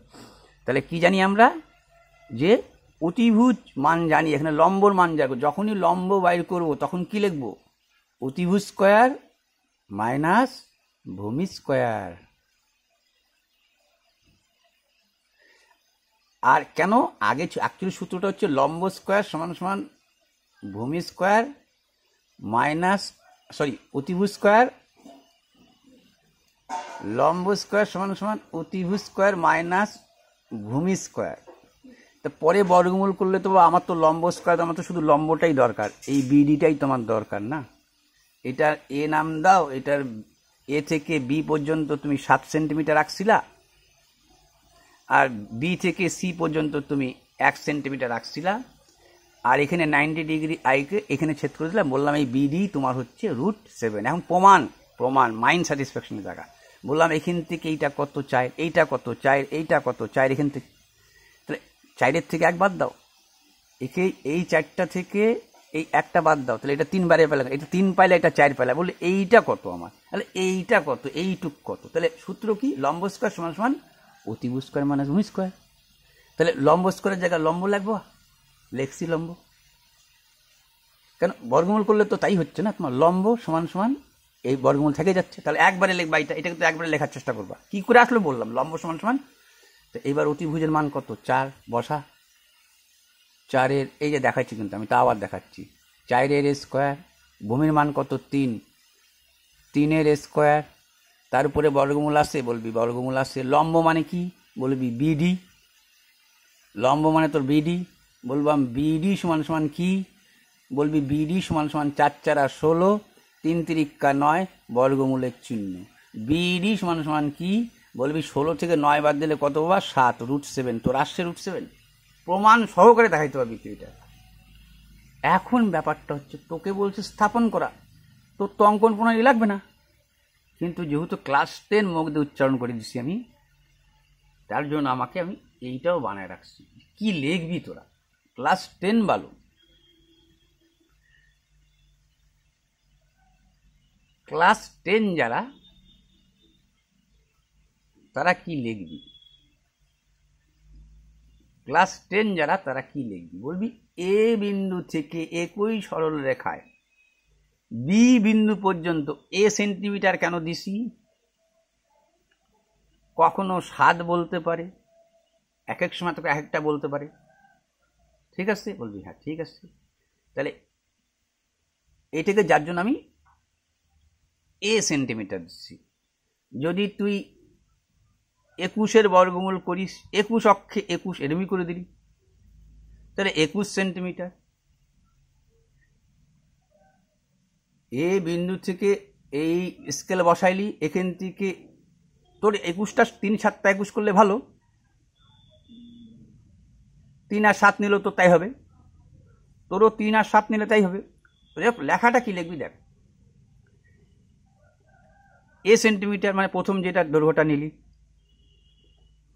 তাহলে কি জানি আমরা, যে অতিভুজ মান জানি, এখানে লম্বর মান যাবো, যখনই লম্ব বাইর করবো তখন কি লিখবো, অতিভুজ স্কোয়ার মাইনাস ভূমি স্কোয়ার। আর কেন আগে অ্যাকচুয়ালি সূত্রটা হচ্ছে লম্ব স্কোয়ার সমান সমান ভূমি স্কোয়ার মাইনাস, সরি অতিভুজ স্কোয়ার, লম্ব স্কোয়ার সমান সমান অতিভুজ স্কোয়ার মাইনাস ভূমি স্কোয়ার। তা পরে বর্গমূল করলে তো আমার তো লম্ব স্কোয়ার, আমার তো শুধু লম্বটাই দরকার, এই বিডিটাই তোমার দরকার না। এটার এ নাম দাও, এটার এ থেকে বি পর্যন্ত তুমি 7 সেন্টিমিটার রাখছিলা, আর বি থেকে সি পর্যন্ত তুমি 1 সেন্টিমিটার রাখছিলা, আর এখানে 90 ডিগ্রি আইকে এখানে ছেদ করে দিলাম, বললাম এই বিডি তোমার হচ্ছে √7। এখন প্রমাণ মাইন্ড স্যাটিসফ্যাকশনের জায়গা, বললাম এখান থেকে এইটা কত 4, এইটা কত 4, এইটা কত 4, এখান থেকে তাহলে 4-এর থেকে 1 বাদ দাও, এই 4টা থেকে এই 1টা বাদ দাও, তাহলে এটা 3 বারে পেলে, এটা 3 পাইলে, এটা 4 পাইলে, বললে এইটা কত আমার, তাহলে এইটা কত, এইটুক কত, তাহলে সূত্র কি, লম্ব স্কোয়ার সমান সমান অতিভুজ স্কোয়ার মাইনাস ভূমি স্কোয়ার। তাহলে লম্ব স্কোয়ারের জায়গায় লম্ব লাগবো, লেখছি লম্ব, কেন বর্গমূল করলে তো তাই হচ্ছে না, তোমার লম্ব সমান সমান এই বর্গমূল থেকে যাচ্ছে, তাহলে একবারে লিখবা, এটা কিন্তু একবারে লেখার চেষ্টা করবা, কি করে আসলে বললাম লম্ব সমান সমান। তো এইবার অতিভুজের মান কত, 4 বসা, 4-এর এই যে দেখাচ্ছি, কিন্তু আমি তা আবার দেখাচ্ছি, 4-এর স্কোয়ার, ভূমির মান কত 3, 3-এর স্কোয়ার, তার উপরে বর্গমূল আসে, বলবি বর্গমূল আসে, লম্ব মানে কি, বলবি বিডি, লম্ব মানে তোর বিডি, বলবাম বিডি সমান সমান কি, বলবি বিডি সমান সমান 4 4 16, 3 3 9, বর্গমূলের চিহ্ন, বিডি সমান সমান কি, বলবি 16 থেকে 9 বাদ দিলে কত বাবা, 7, √7, তোর আসছে √7, প্রমাণ সহকারে দেখাইতে পারবি তুই এটা। এখন ব্যাপারটা হচ্ছে তোকে বলছে স্থাপন করা, তোর তো অঙ্কন প্রণালী লাগবে না, কিন্তু যেহেতু ক্লাস 10 মুখ দিয়ে উচ্চারণ করে দিচ্ছি আমি, তার জন্য আমাকে আমি এইটাও বানায় রাখছি, কি লিখবি তোরা, ক্লাস 10 বালু, ক্লাস 10 যারা, তারা কি লিখবি, ক্লাস 10 যারা তারা কি লিখবি, বলবি এ বিন্দু থেকে একই সরল রেখায় বি বিন্দু পর্যন্ত এ সেন্টিমিটার কেন দিছি, কখনো 7 বলতে পারে, এক এক সময় তোকে এক একটা বলতে পারে, ঠিক আছে, বলবি হ্যাঁ ঠিক আছে। তাহলে এটাকে যার জন্য আমি এ সেন্টিমিটার দিচ্ছি, যদি তুই 21-এর বর্গমূল করিস, 21 অক্ষে 21 এরমই করে দিলি, তাহলে 21 সেন্টিমিটার। এ বিন্দু থেকে এই স্কেল বসাইলি, এখান থেকে তোর 21টা 3 7 21 করলে ভালো, 3 আর 7 নিলেও তো তাই হবে, তোরও 3 আর 7 নিলে তাই হবে। লেখাটা কি লিখবি দেখ, এ সেন্টিমিটার মানে প্রথম যেটা দৈর্ঘ্যটা নিলি,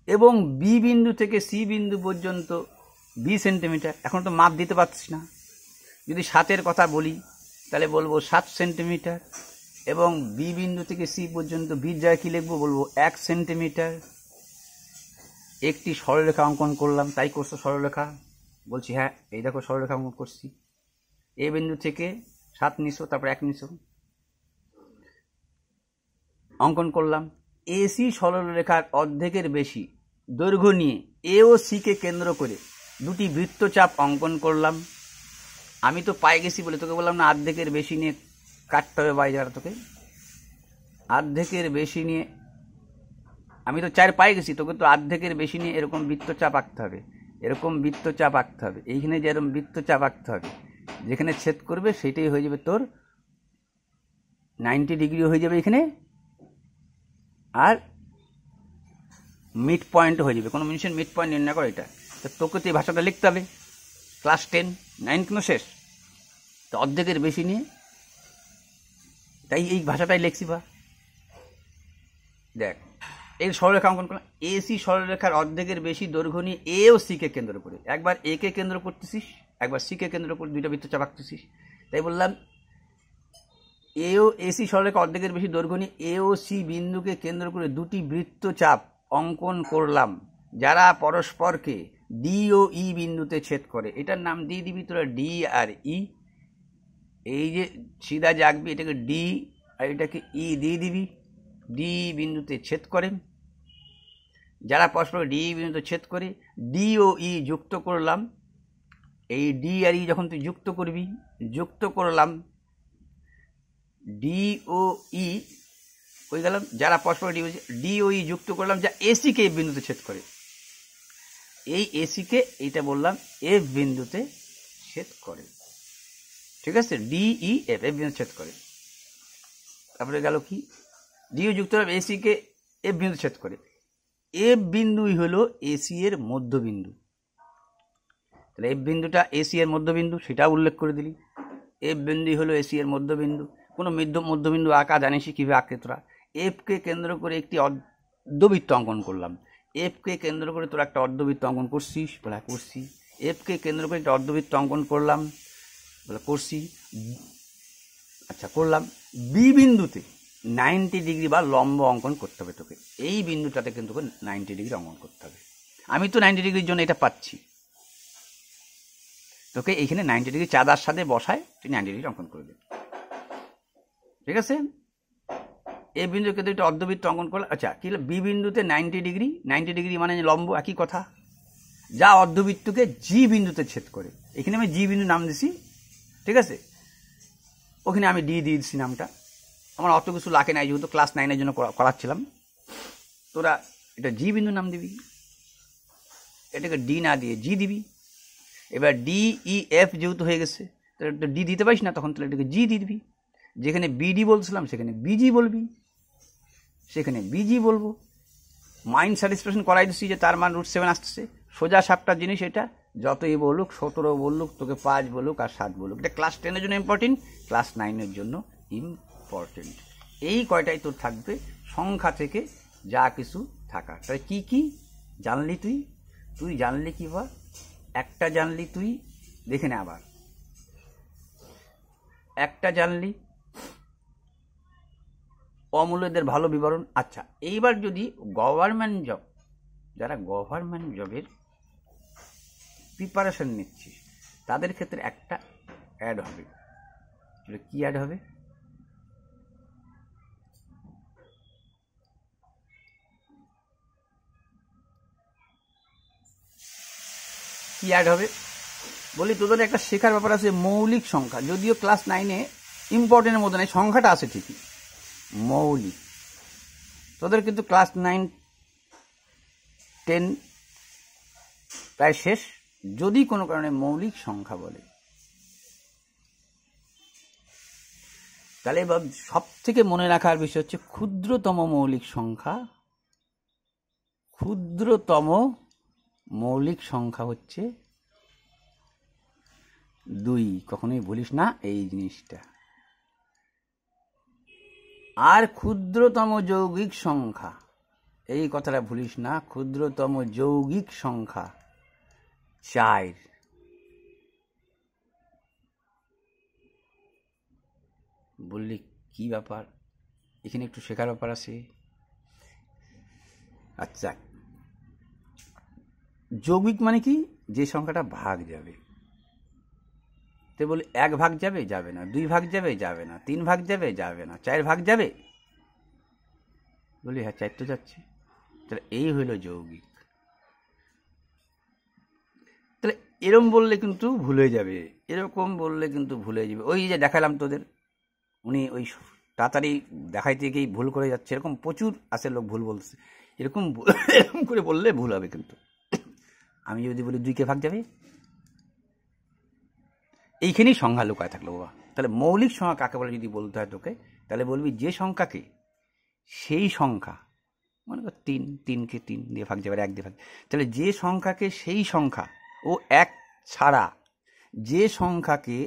এবং বি বিন্দু থেকে সি বিন্দু পর্যন্ত বি সেন্টিমিটার, এখন তো মাপ দিতে পারছিস না, যদি 7-এর কথা বলি তাহলে বলবো 7 সেন্টিমিটার, এবং বি বিন্দু থেকে সি পর্যন্ত বির জায়গায় কী লিখবো, বলবো 1 সেন্টিমিটার। একটি সরলরেখা অঙ্কন করলাম, তাই করছো সরলরেখা, বলছি হ্যাঁ এই দেখো সরলরেখা অঙ্কন করছি, এ বিন্দু থেকে 7 নিছো, তারপর 1 নিছো, অঙ্কন করলাম, এসি সরলরেখার অর্ধেকের বেশি দৈর্ঘ্য নিয়ে এ ও সিকে কেন্দ্র করে দুটি বৃত্তচাপ অঙ্কন করলাম। আমি তো পাই গেছি বলে তোকে বললাম না অর্ধেকের বেশি নিয়ে কাটতে হবে, বাই যারা তোকে অর্ধেকের বেশি নিয়ে আমি তো 4 পাই গেছি, তোকে তো অর্ধেকের বেশি নিয়ে এরকম বৃত্তচাপ আঁকতে হবে, এরকম বৃত্তচাপ আঁকতে হবে, এইখানে যে এরকম বৃত্তচাপ আঁকতে হবে, যেখানে ছেদ করবে সেটাই হয়ে যাবে তোর 90 ডিগ্রি হয়ে যাবে এখানে, আর মিড পয়েন্ট হয়ে যাবে। কোনো জিনিসের মিড পয়েন্ট নির্ণয় করো, এটা তো তোকে তো এই ভাষাটা লিখতে হবে। ক্লাস 10 9 কিন্তু শেষ, তো অর্ধেকের বেশি নিয়ে, তাই এই ভাষাটাই লিখছি। বা দেখ, এই সরলরেখা অঙ্কন করলাম, এসি সরলরেখার অর্ধেকের বেশি দৈর্ঘ্য নিয়ে এ ও সি কে কেন্দ্র করে, একবার এ কে কেন্দ্র করতেছিস, একবার সি কে কেন্দ্র করে দুইটা বৃত্তচাপ আঁকতেছিস। তাই বললাম এ ও এসি সরলরেখা অর্ধেকের বেশি দৈর্ঘ্য নিয়ে এ ও সি বিন্দুকে কেন্দ্র করে দুটি বৃত্তচাপ অঙ্কন করলাম, যারা পরস্পরকে ডি ও ই বিন্দুতে ছেদ করে। এটার নাম দিয়ে দিবি তোরা ডি আর ই। এই যে সিধা যে আঁকবি এটাকে ডি আর এটাকে ই দিয়ে দিবি, ডি বিন্দুতে ছেদ করে, যারা পরস্পর ডি বিন্দুতে ছেদ করে, ডি ও ই যুক্ত করলাম। এই ডি আর ই যখন তুই যুক্ত করবি, যুক্ত করলাম ডি ও ই হয়ে গেলাম, যারা পরস্পর ডি ও ই যুক্ত করলাম, যা এসিকে এফ বিন্দুতে ছেদ করে। এই এসিকে এইটা বললাম এফ বিন্দুতে ছেদ করে, ঠিক আছে, ডি ই এফ এফ বিন্দু ছেদ করে। তারপরে গেল কি, ডি ও যুক্ত করলাম এসিকে এফ বিন্দু ছেদ করে। এফ বিন্দুই হলো এসি এর মধ্যবিন্দু, তাহলে এফ বিন্দুটা এসি এর মধ্যবিন্দু, সেটা উল্লেখ করে দিলি। এফ বিন্দুই হলো এসি এর মধ্যবিন্দু। কোনো মধ্যবিন্দু আঁকা জানিস কীভাবে আঁকে তোরা? এফকে কেন্দ্র করে একটি অর্ধবৃত্ত অঙ্কন করলাম। এফকে কেন্দ্র করে তোরা একটা অর্ধবৃত্ত অঙ্কন করছিস, বলে করছি। এফকে কেন্দ্র করে একটা অর্ধবৃত্ত অঙ্কন করলাম, বলে করছি। আচ্ছা করলাম। বি বিন্দুতে 90 ডিগ্রি বা লম্ব অঙ্কন করতে হবে তোকে, এই বিন্দুটাতে কিন্তু 90 ডিগ্রি অঙ্কন করতে হবে। আমি তো 90 ডিগ্রির জন্য এটা পাচ্ছি, তোকে এইখানে 90 ডিগ্রি চাঁদার সাথে বসায় তুই 90 ডিগ্রি অঙ্কন করে দে, ঠিক আছে। এই বিন্দুকে একটা অর্ধবৃত্ত অঙ্কন করলে, আচ্ছা কি হলো, বি বিন্দুতে 90 ডিগ্রি, 90 ডিগ্রি মানে লম্ব, একই কথা, যা অর্ধবৃত্তকে জি বিন্দুতে ছেদ করে। এখানে আমি জি বিন্দু নাম দিছি, ঠিক আছে, ওখানে আমি ডি দিয়ে দিচ্ছি নামটা। আমার অত কিছু লাগে নাই, যেহেতু ক্লাস 9-এর জন্য করাচ্ছিলাম। তোরা এটা জি বিন্দু নাম দিবি, এটাকে ডি না দিয়ে জি দিবি। এবার ডি ই এফ যেহেতু হয়ে গেছে, তাহলে ডি দিতে পারিস না, তখন তাহলে এটাকে জি দিয়ে দিবি। যেখানে বিডি বলছিলাম সেখানে বিজি বলবি, সেখানে বিজি বলবো। মাইন্ড স্যাটিসফ্যাকশন করাই দিচ্ছি যে তার মান √7 আসতেছে, সোজা সাপটার জিনিস এটা। যতই বলুক, 17 বলুক, তোকে 5 বলুক আর 7 বলুক, এটা ক্লাস 10-এর জন্য ইম্পর্টেন্ট, ক্লাস 9-এর জন্য ইম্পর্টেন্ট। এই কয়টাই তোর থাকবে সংখ্যা থেকে যা কিছু থাকা। তাহলে কি কি জানলি তুই? তুই জানলি কি বা একটা জানলি তুই, দেখে নে আবার, একটা জানলি অমূল্যদের ভালো বিবরণ। আচ্ছা এইবার যদি গভর্নমেন্ট জব, যারা গভর্নমেন্ট জবের প্রিপারেশন নিচ্ছিস তাদের ক্ষেত্রে একটা অ্যাড হবে। কি অ্যাড হবে? কি অ্যাড হবে বলি, তোদের একটা শেখার ব্যাপার আছে মৌলিক সংখ্যা। যদিও ক্লাস 9-এ ইম্পর্টেন্টের মধ্যে নেই, সংখ্যাটা আছে ঠিকই, মৌলিক। তোদের কিন্তু ক্লাস 9 10 প্রায় শেষ। যদি কোনো কারণে মৌলিক সংখ্যা বলে, তাহলে এবার সব থেকে মনে রাখার বিষয় হচ্ছে ক্ষুদ্রতম মৌলিক সংখ্যা। ক্ষুদ্রতম মৌলিক সংখ্যা হচ্ছে 2, কখনোই ভুলিস না এই জিনিসটা। আর ক্ষুদ্রতম যৌগিক সংখ্যা, এই কথাটা ভুলিস না, ক্ষুদ্রতম যৌগিক সংখ্যা 4। বললি কি ব্যাপার, এখানে একটু শেখার ব্যাপার আছে। আচ্ছা, যৌগিক মানে কি? যে সংখ্যাটা ভাগ যাবে। তো বলি 1 ভাগ যাবে, যাবে না। 2 ভাগ যাবে, যাবে না। 3 ভাগ যাবে, যাবে না। 4 ভাগ যাবে, বলি হ্যাঁ 4 তো যাচ্ছে। তাহলে এই হইল যৌগিক। তাহলে এরকম বললে কিন্তু ভুলে যাবে, এরকম বললে কিন্তু ভুলে যাবে। ওই যে দেখালাম তোদের, উনি ওই তাড়াতাড়ি দেখাইতে গিয়েই ভুল করে যাচ্ছে, এরকম প্রচুর আছে লোক ভুল বলছে। এরকম করে বললে ভুল হবে। কিন্তু আমি যদি বলি 2 কে ভাগ যাবে, এইখানেই সংখ্যা লুকায় থাকলো বাবা। তাহলে মৌলিক সংখ্যা কাকে বলে যদি বলতে হয় তোকে, তাহলে বলবি যে সংখ্যাকে সেই সংখ্যা, মনে কর 3কে 3 দিয়ে ভাগ যাবে, 1 দিয়ে ভাগ, তাহলে যে সংখ্যাকে সেই সংখ্যা ও 1 ছাড়া যে সংখ্যাকে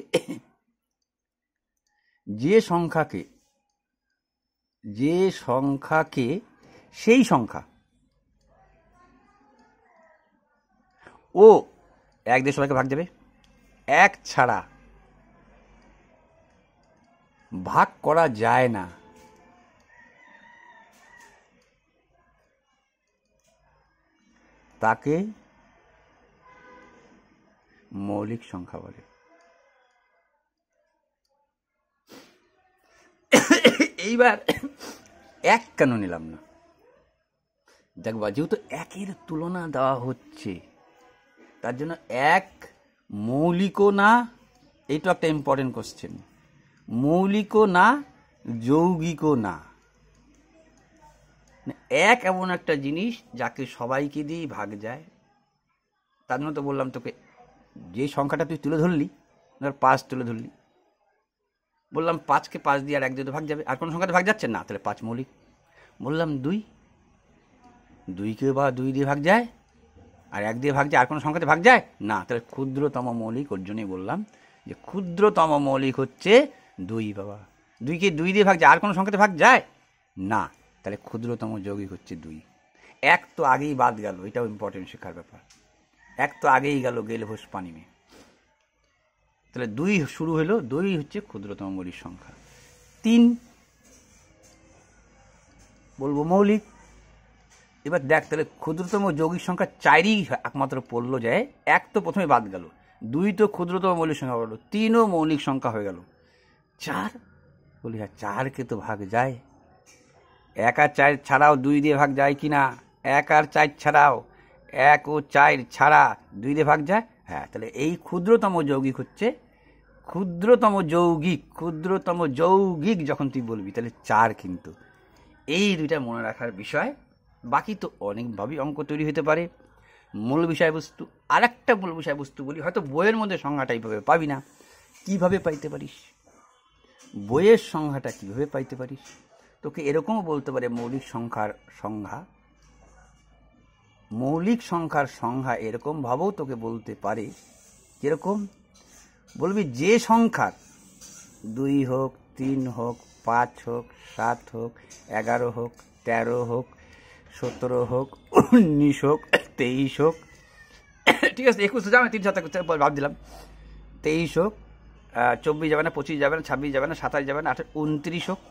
সেই সংখ্যা ও 1 দিয়ে সবাইকে ভাগ যাবে, 1 ছাড়া ভাগ করা যায় না, তাকে মৌলিক সংখ্যা বলে। এইবার 1 কেন নিলাম না? দেখবা, যেহেতু 1-এর তুলনা দেওয়া হচ্ছে, তার জন্য 1 মৌলিকও না, এইটা একটা ইম্পর্টেন্ট কোশ্চেন, মৌলিকও না যৌগিকও না। 1 এমন একটা জিনিস যাকে সবাইকে দিয়েই ভাগ যায়। তার জন্য তো বললাম তোকে, যে সংখ্যাটা তুই তুলে ধরলি, ধর 5 তুলে ধরলি, বললাম 5কে 5 দিয়ে আর 1 দিয়ে তো ভাগ যাবে, আর কোনো সংখ্যাতে ভাগ যাচ্ছে না, তাহলে 5 মৌলিক। বললাম 2কে বা 2 দিয়ে ভাগ যায় আর 1 দিয়ে ভাগ যায়, আর কোনো সংখ্যাতে ভাগ যায় না, তাহলে ক্ষুদ্রতম মৌলিক। ওর জন্যই বললাম যে ক্ষুদ্রতম মৌলিক হচ্ছে 2 বাবা। 2কে 2 দিয়ে ভাগ যায়, আর কোনো সংখ্যাতে ভাগ যায় না, তাহলে ক্ষুদ্রতম যৌগিক হচ্ছে 2। 1 তো আগেই বাদ গেল, এটাও ইম্পর্টেন্ট শেখার ব্যাপার। 1 তো আগেই গেল, গেলে হোস পানি মে, তাহলে 2 শুরু হলো, 2 হচ্ছে ক্ষুদ্রতম মৌলিক সংখ্যা। 3 বলবো মৌলিক। এবার দেখ, তাহলে ক্ষুদ্রতম যৌগিক সংখ্যা 4ই একমাত্র পড়লো যায়, 1 তো প্রথমে বাদ গেল, 2 তো ক্ষুদ্রতম মৌলিক সংখ্যা হলো, 3ও মৌলিক সংখ্যা হয়ে গেল। 4 বলি, হ্যাঁ 4কে তো ভাগ যায়, 1 আর 4 ছাড়াও 2 দিয়ে ভাগ যায় কি না? 1 আর 4 ছাড়াও, 1 ও 4 ছাড়া 2 দিয়ে ভাগ যায়, হ্যাঁ। তাহলে এই ক্ষুদ্রতম যৌগিক হচ্ছে ক্ষুদ্রতম যৌগিক যখন তুই বলবি, তাহলে 4 কিন্তু। এই 2টা মনে রাখার বিষয়। বাকি তো অনেকভাবেই অঙ্ক তৈরি হতে পারে। মূল বিষয়বস্তু, আর একটা মূল বিষয়বস্তু বলি, হয়তো বইয়ের মধ্যে সংজ্ঞাটা এইভাবে পাবি না, কিভাবে পাইতে পারিস? বইয়ের সংজ্ঞাটা কিভাবে পাইতে পারিস? তোকে এরকমও বলতে পারে মৌলিক সংখ্যার সংজ্ঞা এরকম ভাবেও তোকে বলতে পারে, যেরকম বলবি যে সংখ্যার 2 হোক, 3 হোক, 5 হোক, 7 হোক, 11 হোক, 13 হোক, 17 হোক, 19 হোক, 23 হোক, ঠিক আছে 21 যাবে, 3 ভাব দিলাম, 23 হোক, 24 যাবে না, 25 যাবে না, 26 যাবে না, 27 যাবে না, 29 হোক।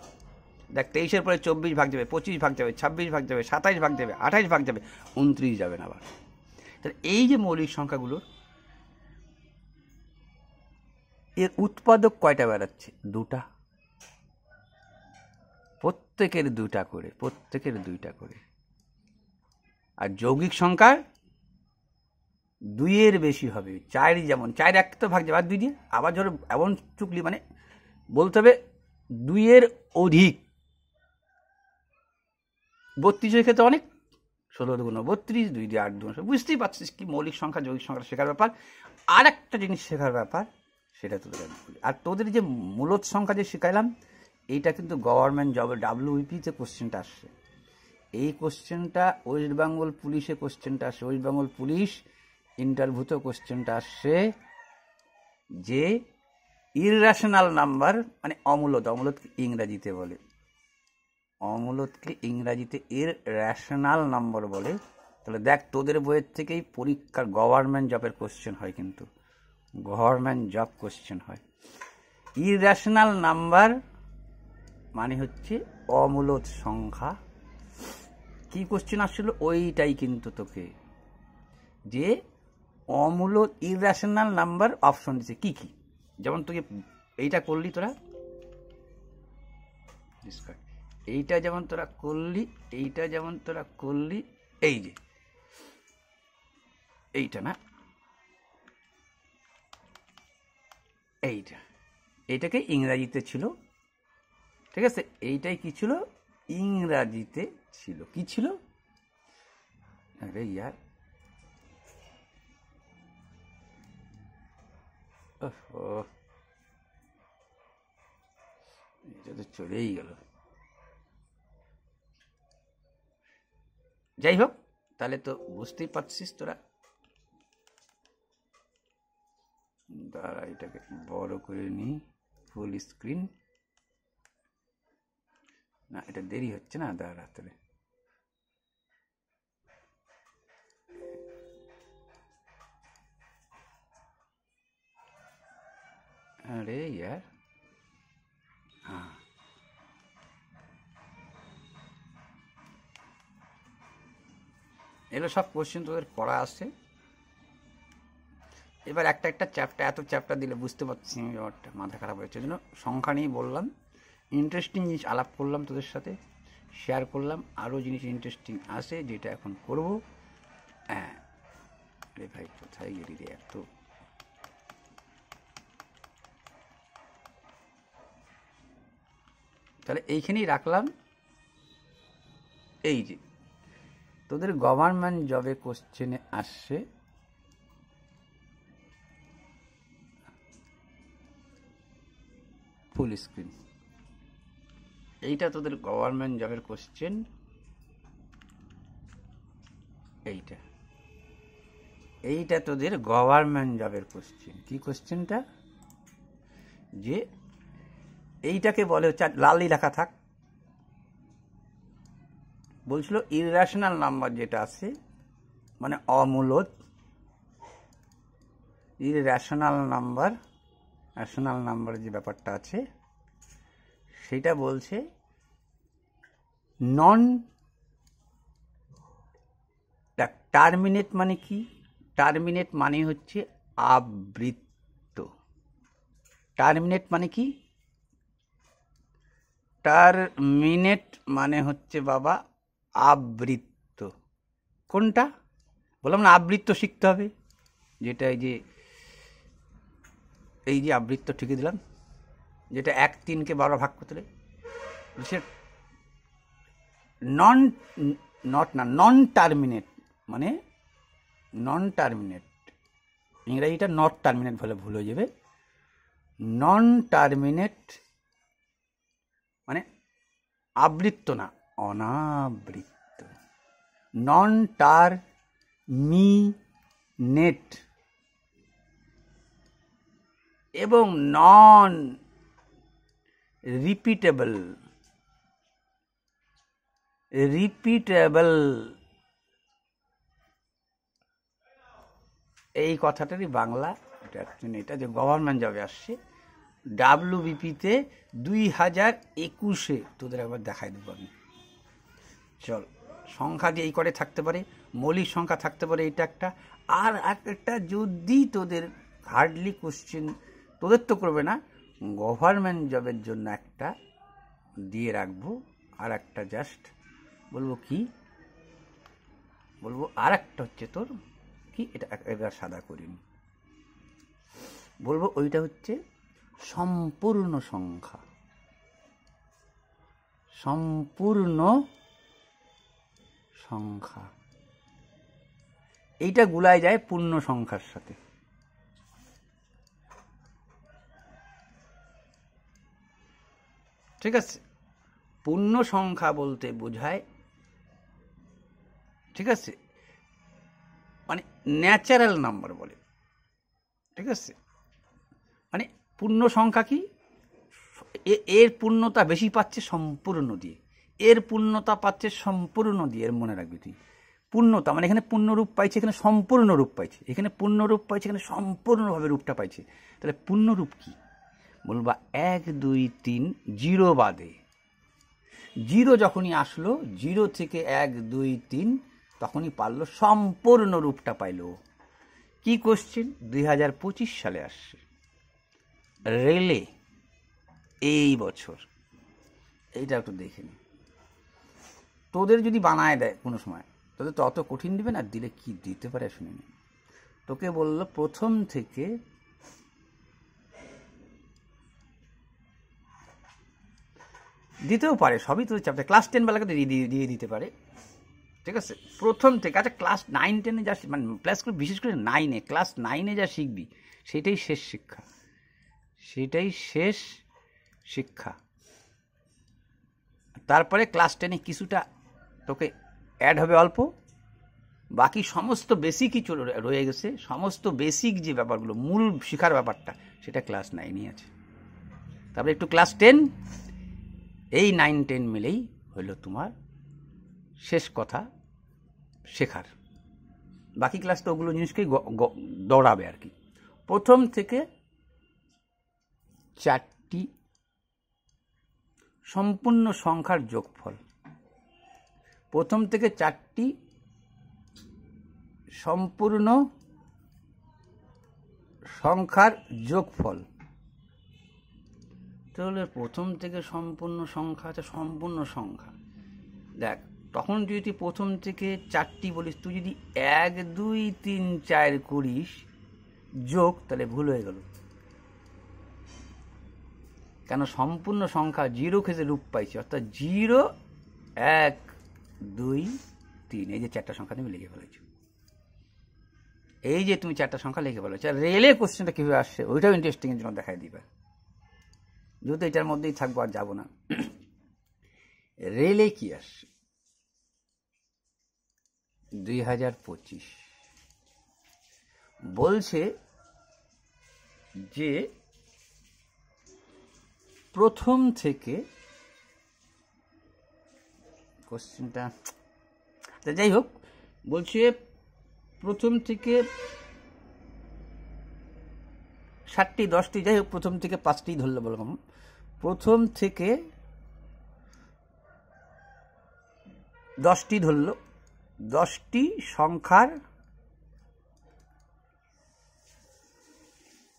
দেখ, 23-এর পরে 24 ভাগ যাবে, 25 ভাগ যাবে, 26 ভাগ যাবে, 27 ভাগ যাবে, 28 ভাগ যাবে, 29 যাবে না আবার। তাহলে এই যে মৌলিক সংখ্যাগুলোর এর উৎপাদক কয়টা বেড়াচ্ছে? 2টা, প্রত্যেকের 2টা করে। আর যৌগিক সংখ্যার 2-এর বেশি হবে। 4 যেমন 4 1 তো ভাগ যাবে, আর 2 দিয়ে আবার ধরো এমন চুকলি, মানে বলতে হবে 2-এর অধিক। 32-এর ক্ষেত্রে অনেক, 16 দুগুণ 32, 2 দিয়ে 8 দুগুণ, বুঝতেই পারছিস কি মৌলিক সংখ্যা যৌগিক সংখ্যা শেখার ব্যাপার। আর একটা জিনিস শেখার ব্যাপার, সেটা তোদের আমি বলি। আর তোদের যে মূলত সংখ্যা যে শেখাইলাম, এইটা কিন্তু গভর্নমেন্ট জবে WBPতে কোশ্চেনটা আসছে। এই কোশ্চেনটা ওয়েস্ট বেঙ্গল পুলিশে কোশ্চেনটা আসছে, ওয়েস্ট বেঙ্গল পুলিশ ইন্টারভিউতে কোশ্চেনটা আসছে যে ইররেশনাল নাম্বার, মানে অমূলতকে ইংরাজিতে বলে, অমূলতকে ইংরাজিতে ইররেশনাল নাম্বার বলে। তাহলে দেখ, তোদের বইয়ের থেকেই পরীক্ষার গভর্নমেন্ট জবের কোশ্চেন হয়, কিন্তু গভর্নমেন্ট জব কোশ্চেন হয়। ইররেশনাল নাম্বার মানে হচ্ছে অমূলত সংখ্যা। কি কোশ্চেন আসছিল ওইটাই কিন্তু তোকে, যে অমূলত ইররেশনাল নাম্বার অপশন দিচ্ছে কি কি। যেমন তোকে এইটা করলি তোরা, এইটা যেমন তোরা করলি, এই যে এইটা না, এইটাকে ইংরাজিতে ছিল, ঠিক আছে, এইটাই কি ছিল? ইংরাজিতে ছিল। কি ছিল? আরে ইয়ার, এটা তো চলেই গেল। যাই হোক, তাহলে তো বুঝতেই পারছিস তোরা। দাঁড়া, এটাকে বড় করে নিই, ফুল স্ক্রিন। না, এটা দেরি হচ্ছে না, দাঁড়া তাহলে। আরে ইয়ার, হ্যাঁ, এগুলো সব কোশ্চেন তোদের পড়া আছে। এবার একটা একটা চ্যাপ্টার, এত চ্যাপ্টার দিলে বুঝতে পারছি আমি, ব্যাপারটা মাথা খারাপ হয়েছে। জন্য সংখ্যা নিয়ে বললাম, ইন্টারেস্টিং জিনিস আলাপ করলাম তোদের সাথে, শেয়ার করলাম। আরও জিনিস ইন্টারেস্টিং আছে যেটা এখন করব। হ্যাঁ রে ভাই, কোথায় গেলি রে এত? তাহলে এইখানেই রাখলাম। এই যে তোদের গভর্নমেন্ট জবে কোশ্চেনে আসছে ফুল স্ক্রিন, এইটা তোদের গভর্নমেন্ট জবের কোশ্চেন। এইটা তোদের গভর্নমেন্ট জবের কোশ্চেন। কি কোশ্চেনটা? যে এইটাকে বলে হচ্ছে, লালই লেখা থাক, বলছিল ইররেশনাল নাম্বার যেটা আছে, মানে অমূলদ, ইররেশনাল নাম্বার, রেশনাল নাম্বার যে ব্যাপারটা আছে সেটা বলছে নন টার্মিনেট। মানে কি? টার্মিনেট মানে হচ্ছে আবৃত্ত। টার্মিনেট মানে কি? টার্মিনেট মানে হচ্ছে বাবা আবৃত্ত। কোনটা বললাম না? আবৃত্ত শিখতে হবে, যেটা এই যে আবৃত্ত ঠিকই দিলাম, যেটা 1 3কে 12 ভাগ করতে সে নন টার্মিনেট, মানে নন টার্মিনেট। ইংরেজিটা নট টার্মিনেট বলে ভুল হয়ে যাবে। নন টার্মিনেট মানে আবৃত্ত না, অনাবৃত্ত। নন টার্মিনেট এবং নন রিপিটেবল। এই কথাটারই বাংলা এটা যে গভর্নমেন্ট জবে আসছে WBPতে 2021-এ, তোদের একবার দেখাই দেবো আমি। চল, সংখ্যা দিয়ে এই করে থাকতে পারে, মৌলিক সংখ্যা থাকতে পারে, এটা একটা। আর একটা যদি তোদের হার্ডলি কোশ্চেন, তোদের তো করবে না, গভর্নমেন্ট জবের জন্য একটা দিয়ে রাখবো। আর একটা জাস্ট বলবো কি বলবো, আর একটা হচ্ছে তোর কি, এটা এবার সাদা করিনি, বলবো ওইটা হচ্ছে সম্পূর্ণ সংখ্যা। সম্পূর্ণ সংখ্যা এইটা গুলায় যায় পূর্ণ সংখ্যার সাথে। ঠিক আছে? পূর্ণ সংখ্যা বলতে বোঝায়, ঠিক আছে, মানে ন্যাচারাল নাম্বার বলে। ঠিক আছে? মানে পূর্ণ সংখ্যা কি, এর পূর্ণতা বেশি পাচ্ছে সম্পূর্ণ দিয়ে, এর পূর্ণতা পাচ্ছে সম্পূর্ণ দিয়ে। এর মনে রাখবি তুই, পূর্ণতা মানে এখানে পূর্ণরূপ পাইছে, এখানে সম্পূর্ণ রূপ পাইছে, এখানে পূর্ণরূপ পাইছে, এখানে সম্পূর্ণভাবে রূপটা পাইছে। তাহলে পূর্ণরূপ কি বলবা? 1 2 3 জিরো বাদে। জিরো যখনই আসলো, 0 থেকে 1 2 3, তখনই পারলো সম্পূর্ণ রূপটা পাইল। কি কোশ্চেন? 2025 সালে আসছে রেলে এই বছর। এইটা একটু দেখে নি। তোদের যদি বানায় দেয় কোনো সময়, তোদের তো অত কঠিন দিবে না, দিলে কি দিতে পারে শুনে নি। তোকে বললো প্রথম থেকে দিতেও পারে, সবই তোদের চ্যাপ্টার ক্লাস 10 বেলাকে দিয়ে দিতে পারে। ঠিক আছে, প্রথম থেকে। আচ্ছা, ক্লাস 9-10 যা মানে প্লাস করে, বিশেষ করে 9-এ, ক্লাস 9-এ যা শিখবি সেটাই শেষ শিক্ষা, সেটাই শেষ শিক্ষা। তারপরে ক্লাস 10-এ কিছুটা তোকে অ্যাড হবে অল্প, বাকি সমস্ত বেসিকই রয়ে গেছে, সমস্ত বেসিক যে ব্যাপারগুলো, মূল শিখার ব্যাপারটা, সেটা ক্লাস 9-এই আছে। তারপরে একটু ক্লাস 10, এই 9-10 মিলেই হলো তোমার শেষ কথা শেখার। বাকি ক্লাস তো ওগুলো জিনিসকেই দৌড়াবে আর কি। প্রথম থেকে 4টি সম্পূর্ণ সংখ্যার যোগফল, প্রথম থেকে 4টি সম্পূর্ণ সংখ্যার যোগফল। তাহলে প্রথম থেকে সম্পূর্ণ সংখ্যা আছে, সম্পূর্ণ সংখ্যা দেখ, তখন যদি তুই প্রথম থেকে 4টি বলিস, তুই যদি 1, 2, 3, 4 করিস যোগ, তাহলে ভুল হয়ে গেল। কেন? সম্পূর্ণ সংখ্যা 0 ক্ষেত্রে রূপ পাইছে, অর্থাৎ 0, 1, 2, 3, এই যে 4টা সংখ্যা তুমি লিখে ফেলেছ, এই যে তুমি 4টা সংখ্যা লিখে ফেলেছ। আর রেলে কোশ্চেনটা কীভাবে আসছে ওইটাও ইন্টারেস্টিংয়ের জন্য দেখাই দিবে, যেহেতু এটার মধ্যেই থাকবো, আর যাবো না। রেলে কি আসছে 2025 বলছে যে প্রথম থেকে, কোশ্চেনটা যাই হোক, বলছে প্রথম থেকে 7টি, 10টি, যাই হোক প্রথম থেকে 5টি ধরলে বললাম, প্রথম থেকে 10টি ধরল, 10টি সংখ্যার,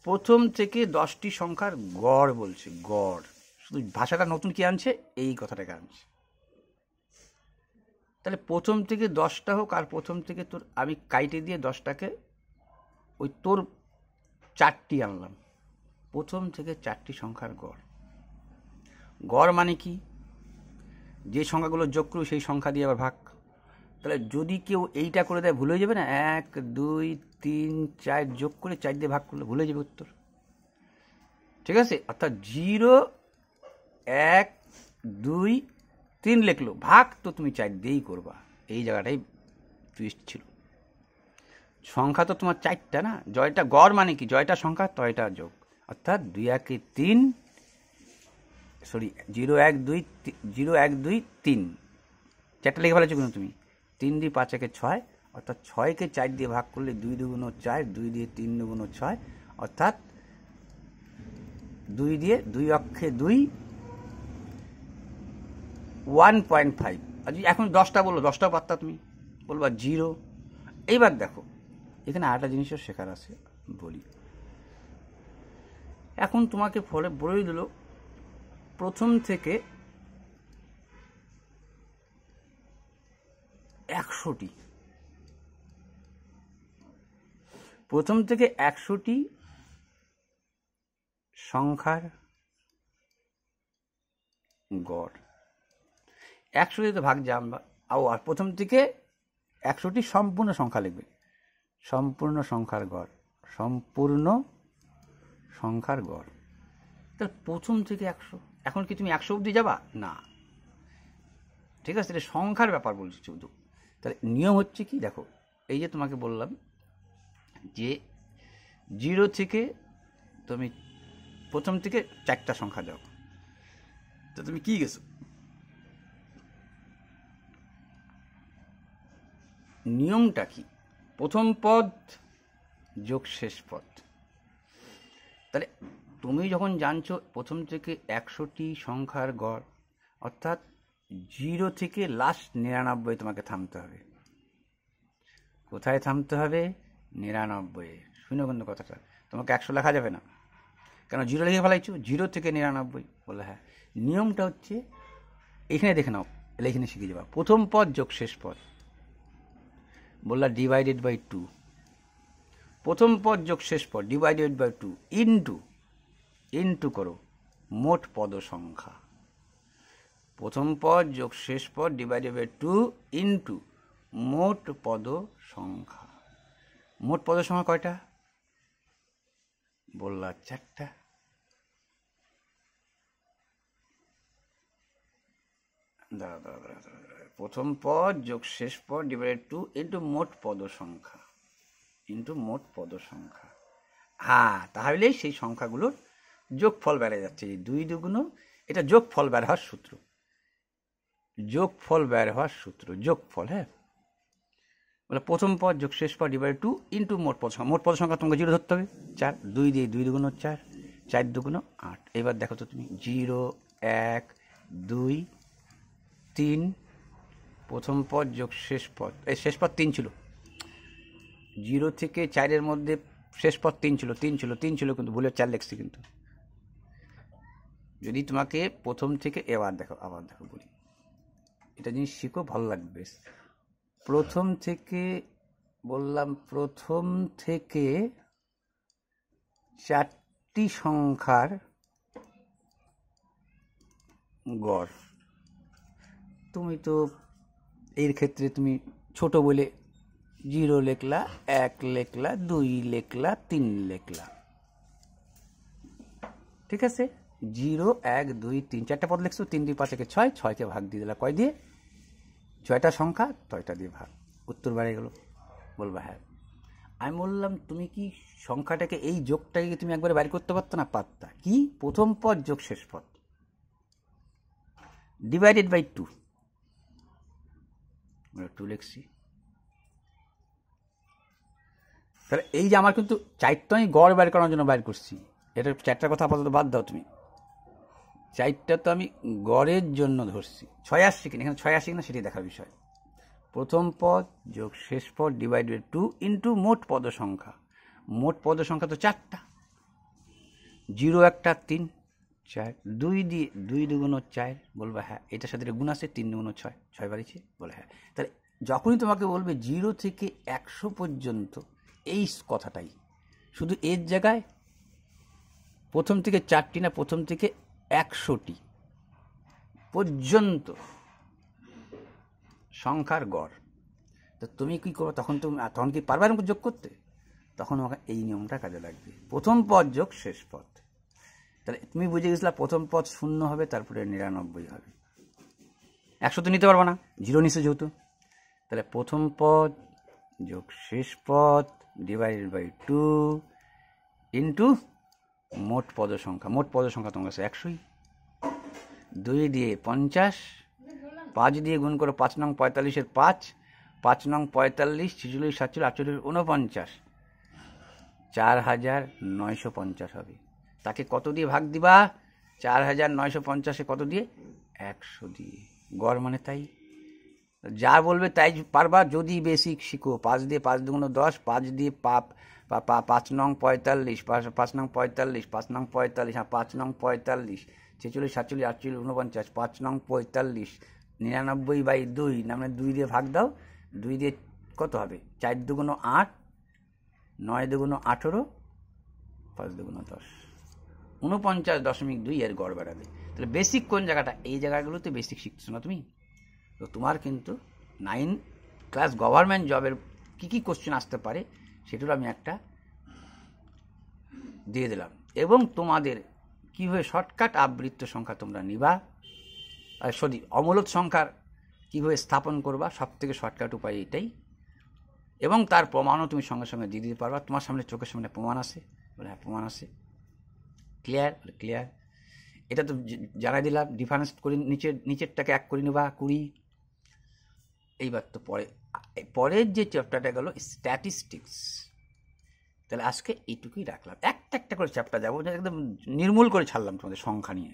প্রথম থেকে 10টি সংখ্যার গড় বলছে, গড়। শুধু ভাষাটা নতুন কি আনছে, এই কথাটাকে আনছে। তাহলে প্রথম থেকে 10টা হোক, আর প্রথম থেকে তোর আমি কাইটে দিয়ে 10টাকে ওই তোর 4টি আনলাম, প্রথম থেকে 4টি সংখ্যার গড়। গড় মানে কি? যে সংখ্যাগুলো যোগ করু সেই সংখ্যা দিয়ে আবার ভাগ। তাহলে যদি কেউ এইটা করে দেয় ভুলে যাবে না, 1, 2, 3, 4 যোগ করে 4 দিয়ে ভাগ করলে ভুলে যাবে উত্তর। ঠিক আছে, অর্থাৎ 0, 1, 2, 3 লিখলো, ভাগ তো তুমি 4 দিয়েই করবা। এই জায়গাটাই টুইস্ট ছিল। সংখ্যা তো তোমার 4টা না, জয়টা গড় মানে কি, জয়টা সংখ্যা তয়টা যোগ, অর্থাৎ 2, 1, 3, সরি 0, 1, 2, 0, 1, 2, 3, 4টা লিখে ফেলেছো কিন্তু তুমি। 3 দিয়ে 5, 1, 6, অর্থাৎ 6কে 4 দিয়ে ভাগ করলে 2 2 4, 2 দিয়ে 3 2 6, অর্থাৎ 2 দিয়ে 2 অক্ষে 2, 1.5। আর যদি এখন 10টা বললো, 10টাও পারতা তুমি, বলবা 0। এইবার দেখো এখানে আরেকটা জিনিসও শেখার আছে, বলি। এখন তোমাকে ফলে বলে দিল প্রথম থেকে 100টি, প্রথম থেকে 100টি সংখ্যার গড়। 100 দিয়ে তো ভাগ জানবা, আর প্রথম থেকে 100টি সম্পূর্ণ সংখ্যা লিখবে, সম্পূর্ণ সংখ্যার গড়, সম্পূর্ণ সংখ্যার গড়। তাহলে প্রথম থেকে 100, এখন কি তুমি 100 অবধি যাবা না? ঠিক আছে, এটা সংখ্যার ব্যাপার বলছি শুধু। তাহলে নিয়ম হচ্ছে কি, দেখো এই যে তোমাকে বললাম যে 0 থেকে তুমি প্রথম থেকে 4টা সংখ্যা যাও, তো তুমি কি গেছো, নিয়মটা কি, প্রথম পদ যোগ শেষ পদ। তাহলে তুমি যখন জানছো প্রথম থেকে 100টি সংখ্যার গড়, অর্থাৎ 0 থেকে লাস্ট 99 তোমাকে থামতে হবে। কোথায় থামতে হবে? 99। শুনো কিন্তু কথাটা, তোমাকে 100 লেখা যাবে না, কেন 0 লিখে ফেলাইছো, 0 থেকে 99। বলে হ্যাঁ, নিয়মটা হচ্ছে এখানে দেখে নাও, এখানে শিখে যাবা। প্রথম পদ যোগ শেষ পদ, বললা ডিভাইডেড বাই 2, প্রথম পদ যোগ শেষ পদ ডিভাইডেড বাই 2 ইন্টু করো মোট পদ সংখ্যা। প্রথম পদ যোগ শেষ পদ ডিভাইডেড বাই 2 ইন্টু মোট পদ সংখ্যা। মোট পদ সংখ্যা কয়টা? বললা 4টা। প্রথম পদ যোগ শেষ পদ ডিভাইডেড 2 ইন্টু মোট পদ সংখ্যা, হ্যাঁ, তাহলে সেই সংখ্যাগুলোর যোগফল বেড়ে যাচ্ছে। 2 দুগুণ, এটা যোগফল বের হওয়ার সূত্র, যোগফল। হ্যাঁ, বলে প্রথম পদ যোগ শেষ পদ ডিভাইডেড 2 ইন্টু মোট পদ সংখ্যা। মোট পদ সংখ্যা তোমাকে 0 ধরতে হবে। 4, 2 দিয়ে 2 দুগুণ 4, 4 দুগুণ 8। এবার দেখো তো তুমি 0, 1, 2, 3, প্রথম পদ যোগ শেষ পদ, এই শেষ পদ 3 ছিল। 0 থেকে 4-এর মধ্যে শেষ পদ 3 ছিল, কিন্তু ভুলে 4 লিখছি। কিন্তু যদি তোমাকে প্রথম থেকে, আবার দেখো বলি, এটা জিনিস শিখো, ভালো লাগবে। প্রথম থেকে বললাম, প্রথম থেকে 4টি সংখ্যার গড়। তুমি তো এর ক্ষেত্রে তুমি ছোট বলে 0 লিখলা, 1 লিখলা, 2 লিখলা, 3 লিখলা, ঠিক আছে। 0, 1, 2, 3, 4টা পদ লিখছো। 3 2 5 6, 6কে ভাগ দিয়ে দিলা কয় দিয়ে? 6টা সংখ্যা, 6টা দিয়ে ভাগ, উত্তর বেড়ে গেল। বলবা হ্যাঁ। আমি বললাম তুমি কি সংখ্যাটাকে, এই যোগটাকে তুমি একবারে বাইর করতে পারতো না? পারতা। কি? প্রথম পদ যোগ শেষ পদ ডিভাইডেড বাই 2, 2 লিখছি। তাহলে এই যে আমার কিন্তু 4টা আমি গড় বের করার জন্য বাইর করছি। এটা 4টার কথা আপাতত বাদ দাও তুমি, 4টা তো আমি গড়ের জন্য ধরছি। 6 আসছে কিনা, এখানে 6 আসে কিনা সেটি দেখার বিষয়। প্রথম পদ যোগ শেষ পদ ডিভাইডেড 2 ইন্টু মোট পদ সংখ্যা। মোট পদ সংখ্যা তো 4টা, 0 1 3 4, 2 দিয়ে 2 দুগুণ 4। বলবা হ্যাঁ। এটার সাথে গুণ আছে, 3 দুগুণ 6, 6 বাড়িছে। বলে হ্যাঁ। তাহলে যখনই তোমাকে বলবে 0 থেকে 100 পর্যন্ত, এই কথাটাই শুধু এর জায়গায় প্রথম থেকে 4টি না, প্রথম থেকে 100টি পর্যন্ত সংখ্যার গড়। তো তুমি কি করবে তখন কি পারবে না যোগ করতে? তখন আমাকে এই নিয়মটা কাজে লাগবে, প্রথম পদ যোগ শেষ পদ। তাহলে তুমি বুঝে গেছিলা প্রথম পদ 0 হবে, তারপরে 99 হবে। 100 তো নিতে পারবো না, 0 নিচে যেহেতু। তাহলে প্রথম পদ যোগ শেষ পদ ডিভাইডেড বাই 2 ইন্টু মোট পদ সংখ্যা। মোট পদ সংখ্যা তোমার কাছে 100ই। 2 দিয়ে 50, 5 দিয়ে গুণ করো, 5 নং 45-এর 5, 5 নং 45, 46, 47, 48, 49, 4950 হবে। তাকে কত দিয়ে ভাগ দিবা? 4950-এ কত দিয়ে? 100 দিয়ে। গড় মানে তাই, যা বলবে তাই পারবা যদি বেসিক শিখো। 5 দিয়ে 5 দুগুণ 10, 5 দিয়ে 5 নং 45, 5 নং 45, 5 নং 45, 5 নং 45, 46, 47, 48, 49, 5 নং 45, 99/2, মানে 2 দিয়ে ভাগ দাও। 2 দিয়ে কত হবে? 4 দুগুণ 8, 9 দুগুণ 18, 5 দুগুণ 10, 49.2 এর গড় বেড়াবে। তাহলে বেসিক কোন জায়গাটা? এই জায়গাগুলোতে বেসিক শিখছো না তুমি। তো তোমার কিন্তু 9 ক্লাস গভর্নমেন্ট জবের কী কোশ্চেন আসতে পারে সেটারও আমি একটা দিয়ে দিলাম। এবং তোমাদের কীভাবে শর্টকাট আবৃত্ত সংখ্যা তোমরা নিবা, অমূলত সংখ্যার কীভাবে স্থাপন করবা, সব থেকে শর্টকাট উপায় এটাই। এবং তার প্রমাণও তুমি সঙ্গে সঙ্গে দিয়ে দিতে পারবা। তোমার সামনে, চোখের সামনে প্রমাণ আছে। বলে হ্যাঁ প্রমাণ আছে। ক্লিয়ার? ক্লিয়ার। এটা তো জানাই দিলাম। ডিফারেন্স করে নিচেরটাকে 1 করে নেবা 20। এইবার তো পরের যে চ্যাপ্টারটা গেল স্ট্যাটিস্টিক্স। তাহলে আজকে এইটুকুই রাখলাম। একটা করে চ্যাপ্টার যাবো, একদম নির্মূল করে ছাড়লাম তোমাদের সংখ্যা নিয়ে।